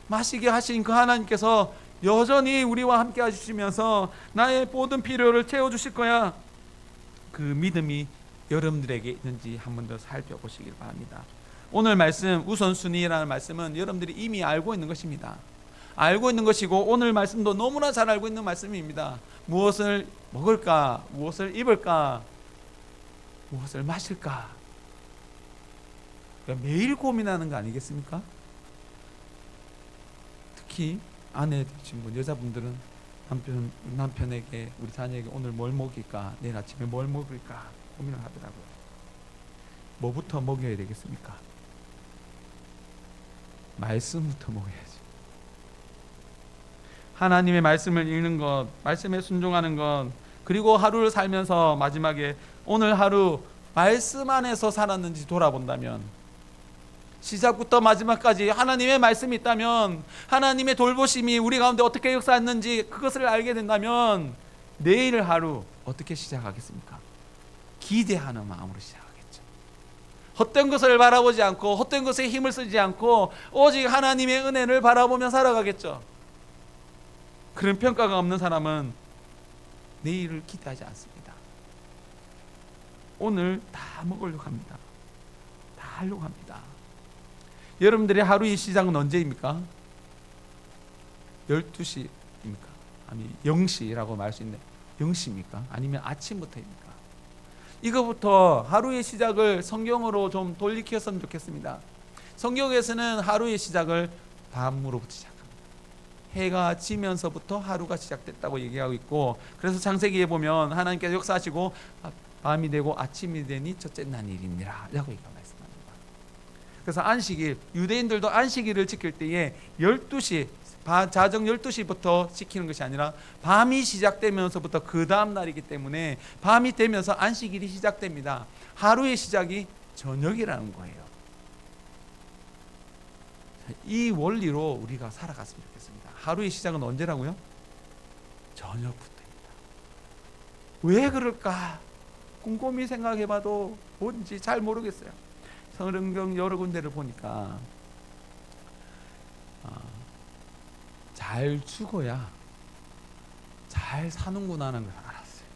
마시게 하신 그 하나님께서 여전히 우리와 함께 하시면서 나의 모든 필요를 채워주실 거야. 그 믿음이 여러분들에게 있는지 한 번 더 살펴보시길 바랍니다. 오늘 말씀 우선순위라는 말씀은 여러분들이 이미 알고 있는 것입니다. 알고 있는 것이고 오늘 말씀도 너무나 잘 알고 있는 말씀입니다. 무엇을 먹을까, 무엇을 입을까, 무엇을 마실까, 그러니까 매일 고민하는 거 아니겠습니까? 특히 아내 되신 분, 여자분들은 남편에게, 우리 자녀에게 오늘 뭘 먹일까, 내일 아침에 뭘 먹을까 고민을 하더라고요. 뭐부터 먹여야 되겠습니까? 말씀부터 먹여야지. 하나님의 말씀을 읽는 것, 말씀에 순종하는 것, 그리고 하루를 살면서 마지막에 오늘 하루 말씀 안에서 살았는지 돌아본다면, 시작부터 마지막까지 하나님의 말씀이 있다면, 하나님의 돌보심이 우리 가운데 어떻게 역사했는지 그것을 알게 된다면 내일 하루 어떻게 시작하겠습니까? 기대하는 마음으로 시작하겠죠. 헛된 것을 바라보지 않고 헛된 것에 힘을 쓰지 않고 오직 하나님의 은혜를 바라보며 살아가겠죠. 그런 평가가 없는 사람은 내일을 기대하지 않습니다. 오늘 다 먹으려고 합니다. 다 하려고 합니다. 여러분들의 하루의 시작은 언제입니까? 12시입니까? 아니 0시라고 말할 수 있는데 0시입니까? 아니면 아침부터입니까? 이거부터 하루의 시작을 성경으로 좀 돌이켰으면 좋겠습니다. 성경에서는 하루의 시작을 밤으로부터 시작합니다. 해가 지면서부터 하루가 시작됐다고 얘기하고 있고, 그래서 창세기에 보면 하나님께서 역사하시고 밤이 되고 아침이 되니 첫째 날 일이니라 라고 말씀합니다. 그래서 안식일, 유대인들도 안식일을 지킬 때에 12시, 자정 12시부터 지키는 것이 아니라 밤이 시작되면서부터 그 다음 날이기 때문에 밤이 되면서 안식일이 시작됩니다. 하루의 시작이 저녁이라는 거예요. 이 원리로 우리가 살아갔으면 좋겠습니다. 하루의 시작은 언제라고요? 저녁부터입니다. 왜 그럴까? 곰곰이 생각해봐도 뭔지 잘 모르겠어요. 성경 여러 군데를 보니까 잘 죽어야 잘 사는구나 하는 걸 알았어요.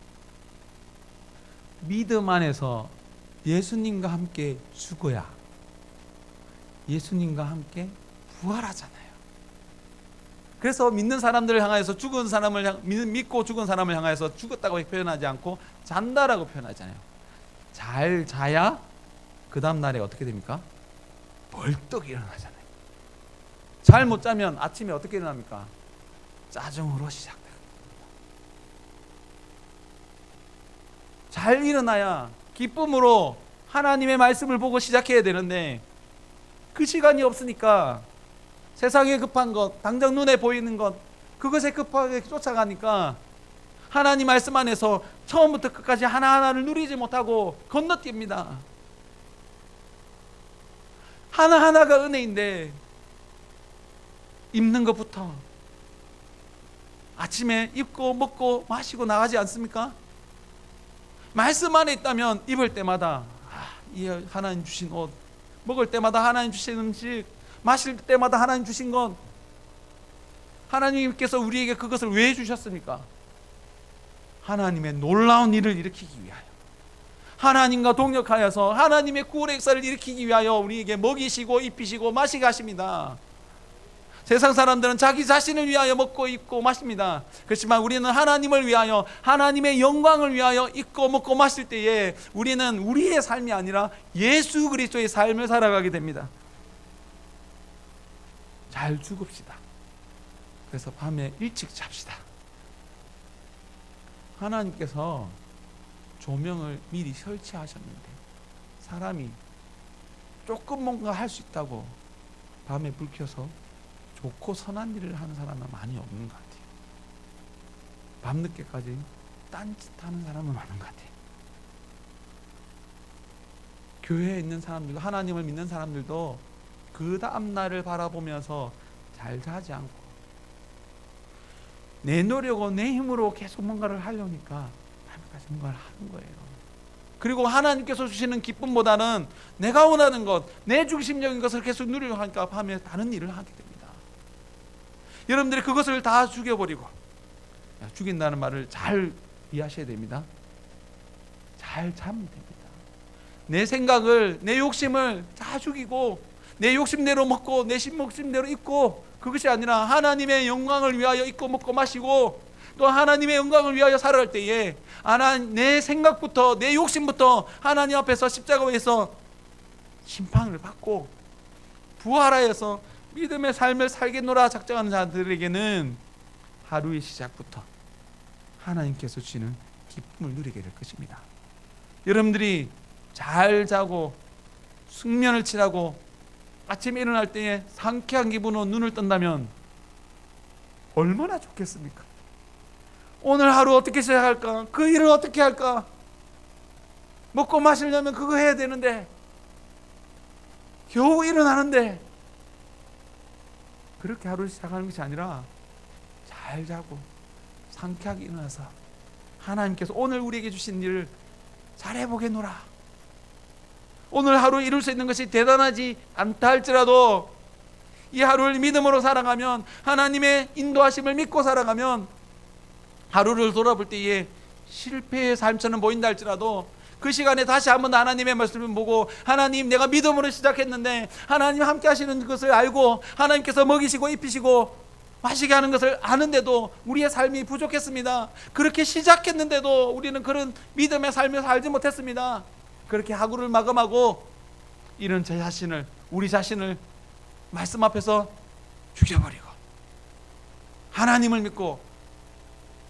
믿음 안에서 예수님과 함께 죽어야 예수님과 함께 부활하잖아요. 그래서 믿는 사람들을 향해서 죽은 사람을 믿고 죽은 사람을 향해서 죽었다고 표현하지 않고 잔다라고 표현하잖아요. 잘 자야 그 다음 날에 어떻게 됩니까? 벌떡 일어나잖아요. 잘 못 자면 아침에 어떻게 일어납니까? 짜증으로 시작돼요. 잘 일어나야 기쁨으로 하나님의 말씀을 보고 시작해야 되는데 그 시간이 없으니까 세상에 급한 것, 당장 눈에 보이는 것, 그것에 급하게 쫓아가니까 하나님 말씀 안에서 처음부터 끝까지 하나하나를 누리지 못하고 건너뜁니다. 하나하나가 은혜인데 입는 것부터 아침에 입고 먹고 마시고 나가지 않습니까? 말씀 안에 있다면 입을 때마다 이 하나님 주신 옷, 먹을 때마다 하나님 주신 음식, 마실 때마다 하나님 주신 것, 하나님께서 우리에게 그것을 왜 주셨습니까? 하나님의 놀라운 일을 일으키기 위하여, 하나님과 동역하여서 하나님의 구원의 역사를 일으키기 위하여 우리에게 먹이시고 입히시고 마시게 하십니다. 세상 사람들은 자기 자신을 위하여 먹고 입고 마십니다. 그렇지만 우리는 하나님을 위하여, 하나님의 영광을 위하여 입고 먹고 마실 때에 우리는 우리의 삶이 아니라 예수 그리스도의 삶을 살아가게 됩니다. 잘 죽읍시다. 그래서 밤에 일찍 잡시다. 하나님께서 조명을 미리 설치하셨는데 사람이 조금 뭔가 할 수 있다고 밤에 불 켜서 좋고 선한 일을 하는 사람은 많이 없는 것 같아요. 밤늦게까지 딴짓하는 사람은 많은 것 같아요. 교회에 있는 사람들도, 하나님을 믿는 사람들도 그 다음 날을 바라보면서 잘 자지 않고 내 노력으로 내 힘으로 계속 뭔가를 하려니까 밤까지 뭔가를 하는 거예요. 그리고 하나님께서 주시는 기쁨보다는 내가 원하는 것, 내 중심적인 것을 계속 누리려고 하니까 밤에 다른 일을 하게 됩니다. 여러분들이 그것을 다 죽여버리고, 죽인다는 말을 잘 이해하셔야 됩니다. 잘 참으면 됩니다. 내 생각을, 내 욕심을 다 죽이고 내 욕심대로 먹고 내 욕심대로 입고, 그것이 아니라 하나님의 영광을 위하여 입고 먹고 마시고 또 하나님의 영광을 위하여 살아갈 때에 내 생각부터, 내 욕심부터 하나님 앞에서 십자가에서 심판을 받고 부활하여서 믿음의 삶을 살겠노라 작정하는 자들에게는 하루의 시작부터 하나님께서 주시는 기쁨을 누리게 될 것입니다. 여러분들이 잘 자고 숙면을 취하고 아침에 일어날 때에 상쾌한 기분으로 눈을 뜬다면 얼마나 좋겠습니까? 오늘 하루 어떻게 시작할까? 그 일을 어떻게 할까? 먹고 마시려면 그거 해야 되는데 겨우 일어나는데, 그렇게 하루를 시작하는 것이 아니라 잘 자고 상쾌하게 일어나서 하나님께서 오늘 우리에게 주신 일을 잘해보겠노라, 오늘 하루 이룰 수 있는 것이 대단하지 않다 할지라도 이 하루를 믿음으로 살아가면, 하나님의 인도하심을 믿고 살아가면 하루를 돌아볼 때에 실패의 삶처럼 보인다 할지라도 그 시간에 다시 한번 하나님의 말씀을 보고, 하나님 내가 믿음으로 시작했는데 하나님 함께 하시는 것을 알고 하나님께서 먹이시고 입히시고 마시게 하는 것을 아는데도 우리의 삶이 부족했습니다. 그렇게 시작했는데도 우리는 그런 믿음의 삶을 살지 못했습니다. 그렇게 하루를 마감하고 이런 제 자신을, 우리 자신을 말씀 앞에서 죽여버리고 하나님을 믿고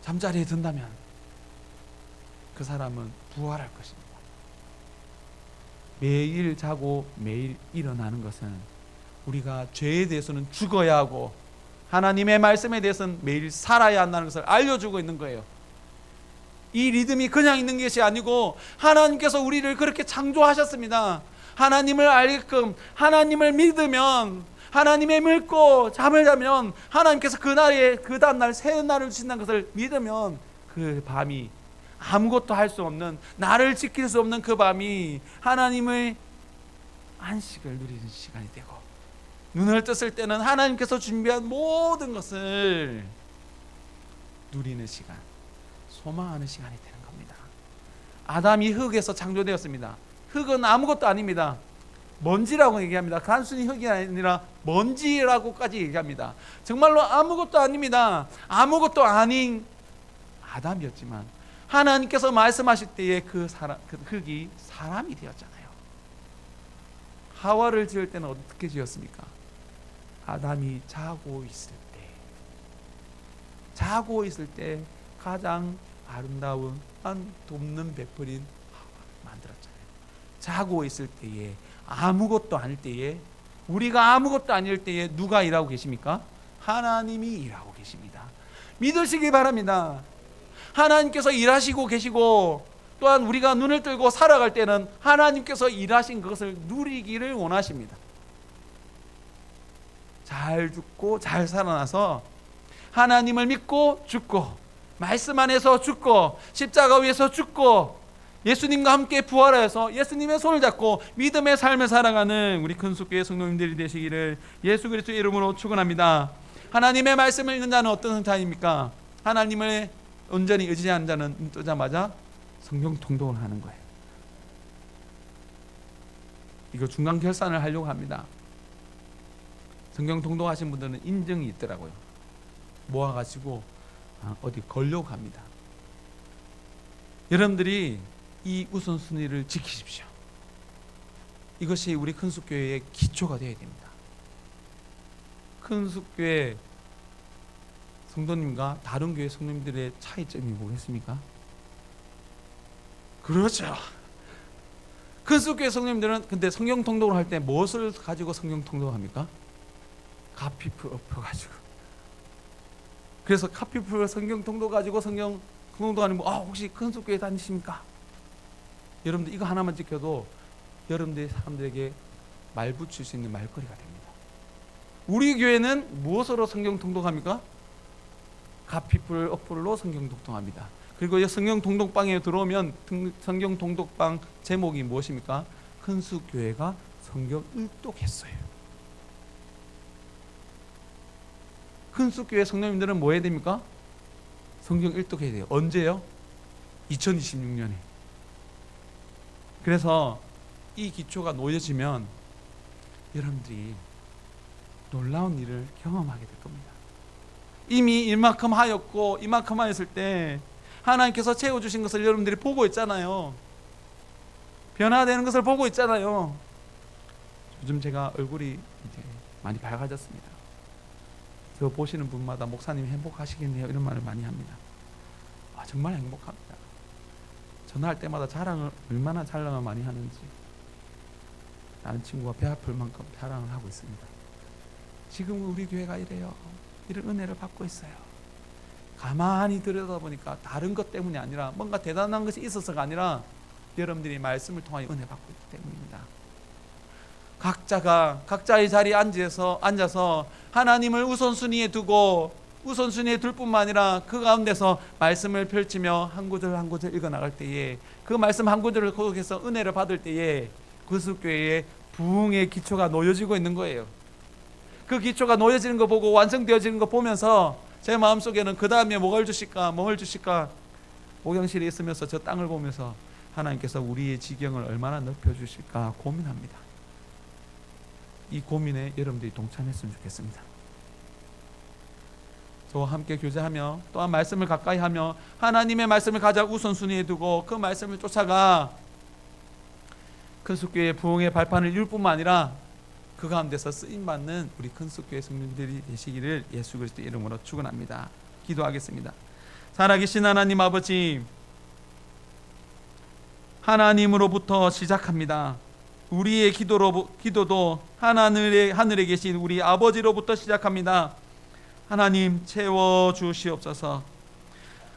잠자리에 든다면 그 사람은 부활할 것입니다. 매일 자고 매일 일어나는 것은 우리가 죄에 대해서는 죽어야 하고 하나님의 말씀에 대해서는 매일 살아야 한다는 것을 알려주고 있는 거예요. 이 리듬이 그냥 있는 것이 아니고 하나님께서 우리를 그렇게 창조하셨습니다. 하나님을 알게끔, 하나님을 믿으면, 하나님의 믿고 잠을 자면 하나님께서 그 다음날 새 날을 주신다는 것을 믿으면 그 밤이 아무것도 할 수 없는, 나를 지킬 수 없는 그 밤이 하나님의 안식을 누리는 시간이 되고, 눈을 떴을 때는 하나님께서 준비한 모든 것을 누리는 시간, 소망하는 시간이 되는 겁니다. 아담이 흙에서 창조되었습니다. 흙은 아무것도 아닙니다. 먼지라고 얘기합니다. 단순히 흙이 아니라 먼지라고까지 얘기합니다. 정말로 아무것도 아닙니다. 아무것도 아닌 아담이었지만 하나님께서 말씀하실 때에 그 흙이 사람이 되었잖아요. 하와를 지을 때는 어떻게 지었습니까? 아담이 자고 있을 때 가장 아름다운 돕는 베풀인 하와 만들었잖아요. 자고 있을 때에, 아무것도 아닐 때에, 우리가 아무것도 아닐 때에 누가 일하고 계십니까? 하나님이 일하고 계십니다. 믿으시기 바랍니다. 하나님께서 일하시고 계시고, 또한 우리가 눈을 뜨고 살아갈 때는 하나님께서 일하신 그것을 누리기를 원하십니다. 잘 죽고 잘 살아나서 하나님을 믿고 죽고, 말씀 안에서 죽고, 십자가 위에서 죽고, 예수님과 함께 부활하여서 예수님의 손을 잡고 믿음의 삶을 살아가는 우리 큰숙교의 성도님들이 되시기를 예수 그리스도의 이름으로 축원합니다. 하나님의 말씀을 읽는 자는 어떤 자입니까? 하나님을 온전히 의지하는 자는 눈 뜨자마자 성경 통독을 하는 거예요. 이거 중간 결산을 하려고 합니다. 성경 통독하신 분들은 인증이 있더라고요. 모아가지고 어디 걸려고 합니다. 여러분들이 이 우선순위를 지키십시오. 이것이 우리 큰숙교회의 기초가 되어야 됩니다. 큰숙교회 성도님과 다른 교회 성도님들의 차이점이 뭐겠습니까? 그렇죠. 큰숙교회 성도님들은 근데 성경 통독을 할 때 무엇을 가지고 성경 통독을 합니까? 카피풀 엎어가지고. 그래서 카피풀 성경 통독 가지고 성경 통독하는 뭐 혹시 큰숙교회 다니십니까? 여러분들 이거 하나만 지켜도 여러분들의 사람들에게 말 붙일 수 있는 말거리가 됩니다. 우리 교회는 무엇으로 성경 통독합니까? 카피풀 어플로 성경 통독합니다. 그리고 성경 통독방에 들어오면 성경 통독방 제목이 무엇입니까? 큰숙교회가 성경 일독했어요. 큰숙교회 성도님들은 뭐 해야 됩니까? 성경 일독해야 돼요. 언제요? 2026년에. 그래서 이 기초가 놓여지면 여러분들이 놀라운 일을 경험하게 될 겁니다. 이미 이만큼 하였고 이만큼 하였을 때 하나님께서 채워주신 것을 여러분들이 보고 있잖아요. 변화되는 것을 보고 있잖아요. 요즘 제가 얼굴이 이제 많이 밝아졌습니다. 저 보시는 분마다 목사님 행복하시겠네요 이런 말을 많이 합니다. 정말 행복합니다. 전화할 때마다 자랑을 얼마나 자랑을 많이 하는지 다른 친구가 배 아플 만큼 자랑을 하고 있습니다. 지금 우리 교회가 이래요. 이런 은혜를 받고 있어요. 가만히 들여다보니까 다른 것 때문이 아니라 뭔가 대단한 것이 있어서가 아니라 여러분들이 말씀을 통하여 은혜 받고 있기 때문입니다. 각자가 각자의 자리에 앉아서 하나님을 우선순위에 두고 우선순위에 둘 뿐만 아니라 그 가운데서 말씀을 펼치며 한 구절 한 구절 읽어나갈 때에 그 말씀 한 구절을 속에서 은혜를 받을 때에 그리스도교회의 부흥의 기초가 놓여지고 있는 거예요. 그 기초가 놓여지는 거 보고 완성되어지는 거 보면서 제 마음속에는 그 다음에 뭘 주실까 목양실에 있으면서 저 땅을 보면서 하나님께서 우리의 지경을 얼마나 넓혀주실까 고민합니다. 이 고민에 여러분들이 동참했으면 좋겠습니다. 저와 함께 교제하며 또한 말씀을 가까이 하며 하나님의 말씀을 가장 우선순위에 두고 그 말씀을 쫓아가 큰숙교회의 부흥의 발판을 이룰 뿐만 아니라 그 가운데서 쓰임받는 우리 큰숙교회 성도들이 되시기를 예수 그리스도의 이름으로 축원합니다. 기도하겠습니다. 살아계신 하나님 아버지, 하나님으로부터 시작합니다. 우리의 기도도 하늘에 계신 우리 아버지로부터 시작합니다. 하나님 채워주시옵소서.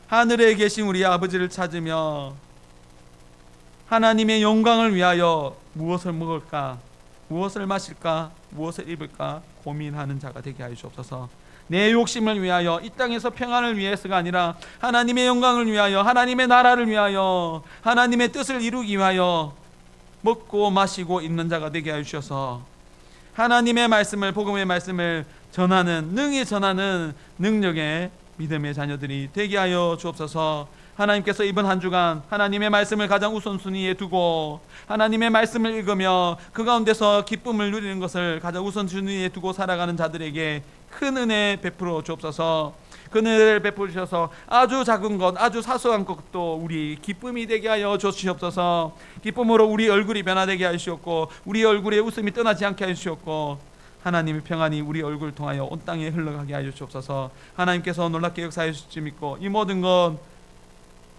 하늘에 계신 우리 아버지를 찾으며 하나님의 영광을 위하여 무엇을 먹을까, 무엇을 마실까, 무엇을 입을까 고민하는 자가 되게 하여 주옵소서. 내 욕심을 위하여 이 땅에서 평안을 위해서가 아니라 하나님의 영광을 위하여 하나님의 나라를 위하여 하나님의 뜻을 이루기 위하여 먹고 마시고 입는 자가 되게 하여 주셔서 하나님의 말씀을 복음의 말씀을 능히 전하는 능력의 믿음의 자녀들이 되게 하여 주옵소서. 하나님께서 이번 한 주간 하나님의 말씀을 가장 우선순위에 두고 하나님의 말씀을 읽으며 그 가운데서 기쁨을 누리는 것을 가장 우선순위에 두고 살아가는 자들에게 큰 은혜 베풀어 주옵소서. 그 은혜를 베푸셔서 아주 작은 것, 아주 사소한 것도 우리 기쁨이 되게 하여 주시옵소서. 기쁨으로 우리 얼굴이 변화되게 하시옵고 우리 얼굴에 웃음이 떠나지 않게 하시옵고 하나님의 평안이 우리 얼굴을 통하여 온 땅에 흘러가게 하여 주옵소서. 하나님께서 놀랍게 역사해 주실 줄 믿고 이 모든 것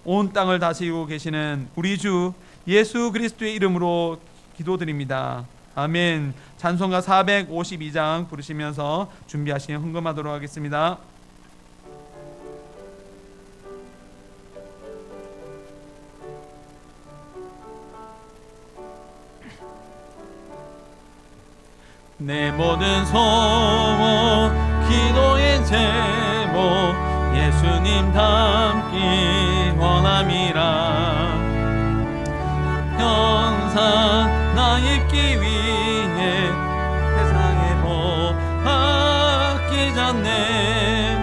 온 땅을 다스리고 계시는 우리 주 예수 그리스도의 이름으로 기도드립니다. 아멘. 찬송가 452장 부르시면서 준비하시면 헌금하도록 하겠습니다. 내 모든 소원 기도의 제목 예수님 닮기 원함이라. 평산 나 입기 위해 세상에 복 받기 전에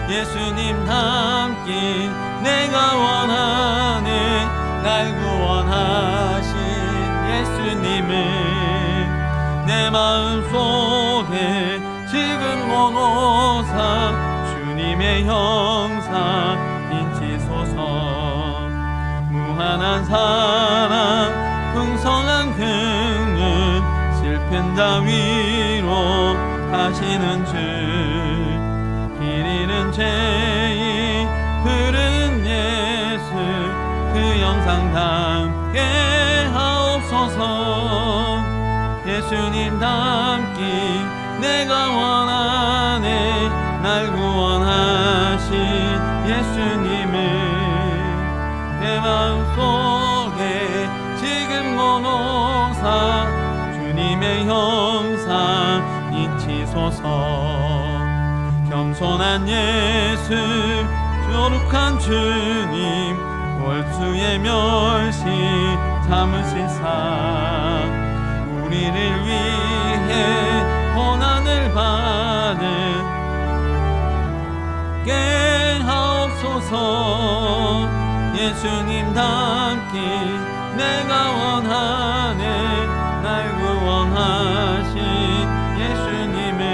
예수님 닮기 내가 원하는 날 구원하신 예수님을 내 마음속에 지금 모노사 주님의 형상 인치소서. 무한한 사랑 풍성한 긍휼 실패자 위로 하시는 주. 길 잃은 죄인 흐른 예수 그 영상 담게 하옵소서. 예수님 닮기 내가 원하네. 날 구원하신 예수님을 내 마음속에 지금 모노사 주님의 형상 인치소서. 겸손한 예수 거룩한 주님 월수의 멸시 참으시사 우리를 위해 고난을 받은 게 하옵소서. 예수님 닮기 내가 원하네. 날 구원하신 예수님을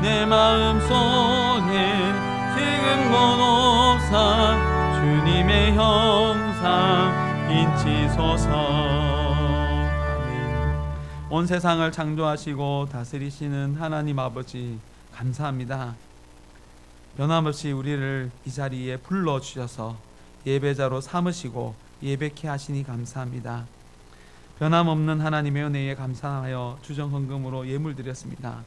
내 마음속에 지금 모노사 주님의 형상 인치소서. 아멘. 온 세상을 창조하시고 다스리시는 하나님 아버지 감사합니다. 변함없이 우리를 이 자리에 불러주셔서 예배자로 삼으시고 예배케 하시니 감사합니다. 변함없는 하나님의 은혜에 감사하여 주정헌금으로 예물 드렸습니다.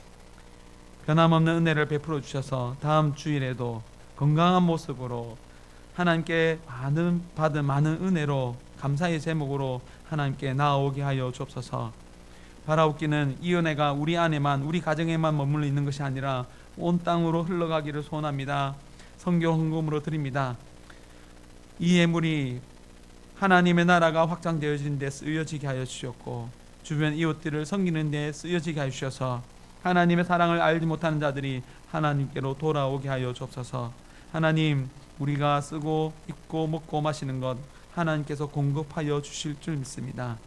변함없는 은혜를 베풀어 주셔서 다음 주일에도 건강한 모습으로 하나님께 받은 많은 은혜로 감사의 제목으로 하나님께 나아오게 하여 주옵소서. 바라옵기는 이 은혜가 우리 안에만 우리 가정에만 머물러 있는 것이 아니라 온 땅으로 흘러가기를 소원합니다. 성경 헌금으로 드립니다. 이 예물이 하나님의 나라가 확장되어지는 데 쓰여지게 하여 주셨고 주변 이웃들을 섬기는 데 쓰여지게 하여 주셔서 하나님의 사랑을 알지 못하는 자들이 하나님께로 돌아오게 하여 주옵소서. 하나님, 우리가 쓰고 입고 먹고 마시는 것 하나님께서 공급하여 주실 줄 믿습니다.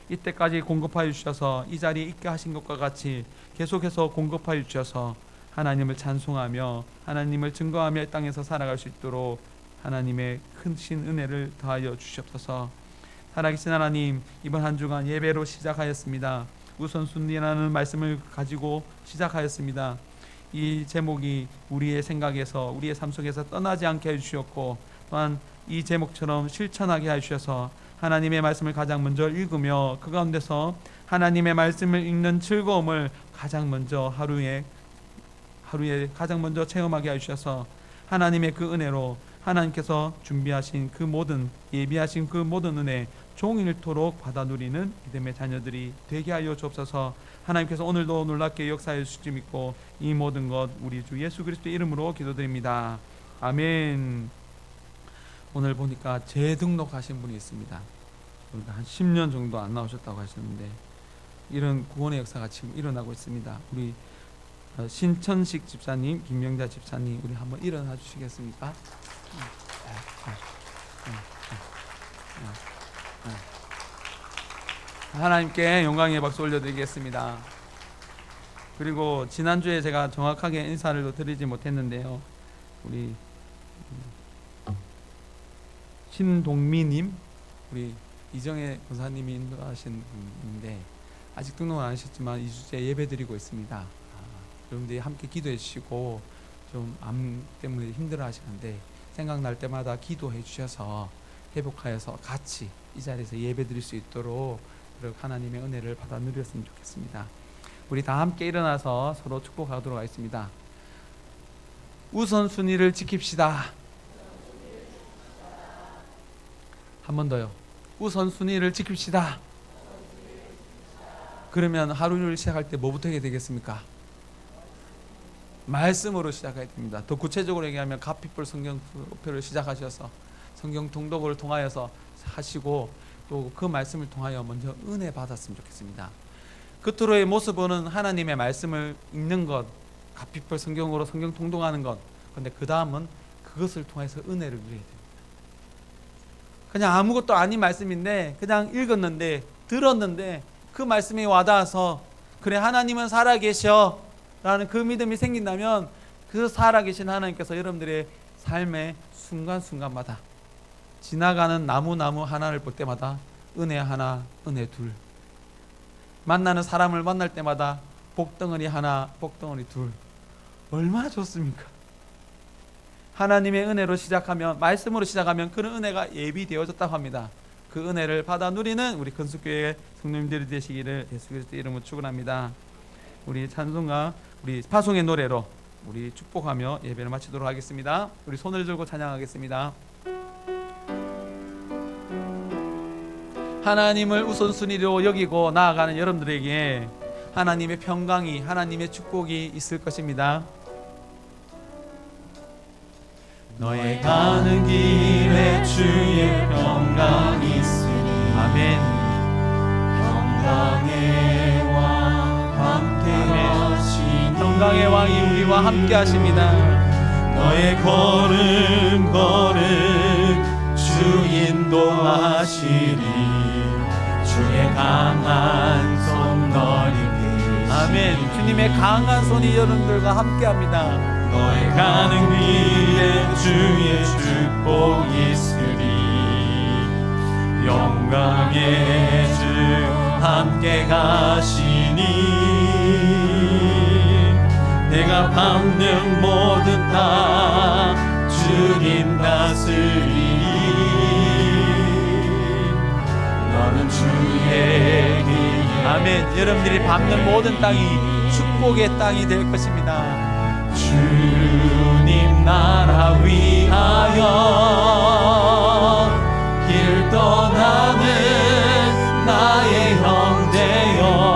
이때까지 공급하여 주셔서 이 자리에 있게 하신 것과 같이 계속해서 공급하여 주셔서 하나님을 찬송하며 하나님을 증거하며 이 땅에서 살아갈 수 있도록 하나님의 크신 은혜를 더하여 주시옵소서. 살아계신 하나님, 이번 한 주간 예배로 시작하였습니다. 우선순위라는 말씀을 가지고 시작하였습니다. 이 제목이 우리의 생각에서 우리의 삶 속에서 떠나지 않게 해주셨고 또한 이 제목처럼 실천하게 해주셔서 하나님의 말씀을 가장 먼저 읽으며 그 가운데서 하나님의 말씀을 읽는 즐거움을 가장 먼저 하루에 가장 먼저 체험하게 해주셔서 하나님의 그 은혜로 하나님께서 준비하신 그 모든 예비하신 그 모든 은혜 종일토록 받아 누리는 믿음의 자녀들이 되게 하여 주옵소서. 하나님께서 오늘도 놀랍게 역사해 주실 줄 믿고 이 모든 것 우리 주 예수 그리스도의 이름으로 기도드립니다. 아멘. 오늘 보니까 재등록하신 분이 있습니다. 한 10년 정도 안 나오셨다고 하셨는데 이런 구원의 역사가 지금 일어나고 있습니다. 우리 신천식 집사님, 김명자 집사님, 우리 한번 일어나 주시겠습니까? 하나님께 영광의 박수 올려드리겠습니다. 그리고 지난주에 제가 정확하게 인사를 드리지 못했는데요, 우리 신동미님, 우리 이정혜 권사님이 인도하신 분인데 아직 등록은 안 하셨지만 2주째 예배 드리고 있습니다. 여러분들이 함께 기도해 주시고 좀 암 때문에 힘들어 하시는데 생각날 때마다 기도해 주셔서 회복하여서 같이 이 자리에서 예배 드릴 수 있도록 하나님의 은혜를 받아 누렸으면 좋겠습니다. 우리 다 함께 일어나서 서로 축복하도록 하겠습니다. 우선순위를 지킵시다. 한 번 더요. 우선순위를 지킵시다. 그러면 하루를 시작할 때 뭐부터 해야 되겠습니까? 말씀으로 시작해야 됩니다. 더 구체적으로 얘기하면 가피불 성경표를 시작하셔서 성경 통독을 통하여서 하시고 또 그 말씀을 통하여 먼저 은혜 받았으면 좋겠습니다. 겉으로의 모습은 하나님의 말씀을 읽는 것, 가피불 성경으로 성경 통독하는 것. 그런데 그 다음은 그것을 통해서 은혜를 누려야 됩니다. 그냥 아무것도 아닌 말씀인데 그냥 읽었는데 들었는데 그 말씀이 와닿아서 그래 하나님은 살아계셔, 라는 그 믿음이 생긴다면 그 살아계신 하나님께서 여러분들의 삶의 순간순간마다 지나가는 나무 하나를 볼 때마다 은혜 하나, 은혜 둘, 만나는 사람을 만날 때마다 복덩어리 하나, 복덩어리 둘, 얼마나 좋습니까? 하나님의 은혜로 시작하면, 말씀으로 시작하면 그런 은혜가 예비되어졌다고 합니다. 그 은혜를 받아 누리는 우리 건축교회 성도님들이 되시기를 예수 그리스도의 이름으로 축원합니다. 우리 찬송가, 우리 파송의 노래로 우리 축복하며 예배를 마치도록 하겠습니다. 우리 손을 들고 찬양하겠습니다. 하나님을 우선순위로 여기고 나아가는 여러분들에게 하나님의 평강이, 하나님의 축복이 있을 것입니다. 너의 가는 길에 주의 평강이 있으니 아멘. 평강의 왕 함께 하시니 평강의 왕이 우리와 함께 하십니다. 너의 걸음 주 인도하시리 주의 강한 손 너를 계시니 아멘. 주님의 강한 손이 여러분들과 함께 합니다. 너의 가는 길에 주의 축복 있으리 영광의 주 함께 가시니 내가 밟는 모든 땅 주님 다스리니 너는 주의 길 아멘. 여러분들이 밟는 모든 땅이 축복의 땅이 될 것입니다. 주님 나라 위하여 길 떠나는 나의 형제여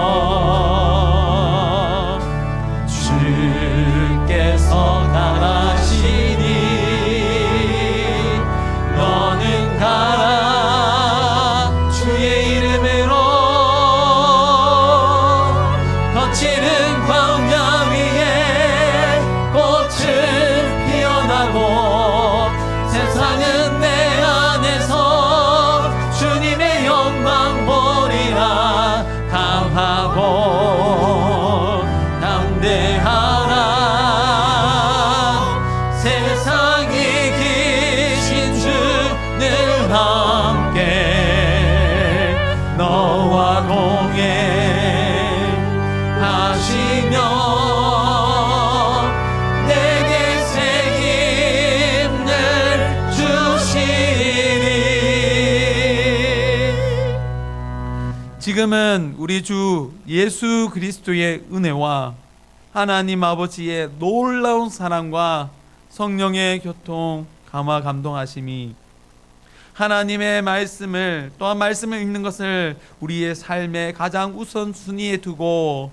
주께서 가라시니 너는 가라 주의 이름으로 거칠은 광야 위에 꽃은 피어나고 세상은 내 안에서 주님의 영광 보리라 강하고 담대하라 세상이 계신 주 늘 함께 너와 동행하시며 내게 새 힘을 주시리. 지금은 우리 주 예수 그리스도의 은혜와 하나님 아버지의 놀라운 사랑과 성령의 교통, 감화, 감동하심이 하나님의 말씀을, 또한 말씀을 읽는 것을 우리의 삶의 가장 우선순위에 두고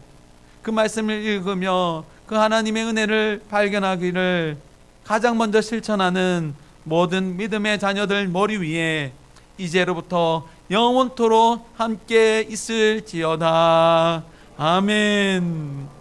그 말씀을 읽으며 그 하나님의 은혜를 발견하기를 가장 먼저 실천하는 모든 믿음의 자녀들 머리 위에 이제로부터 영원토록 함께 있을지어다. 아멘.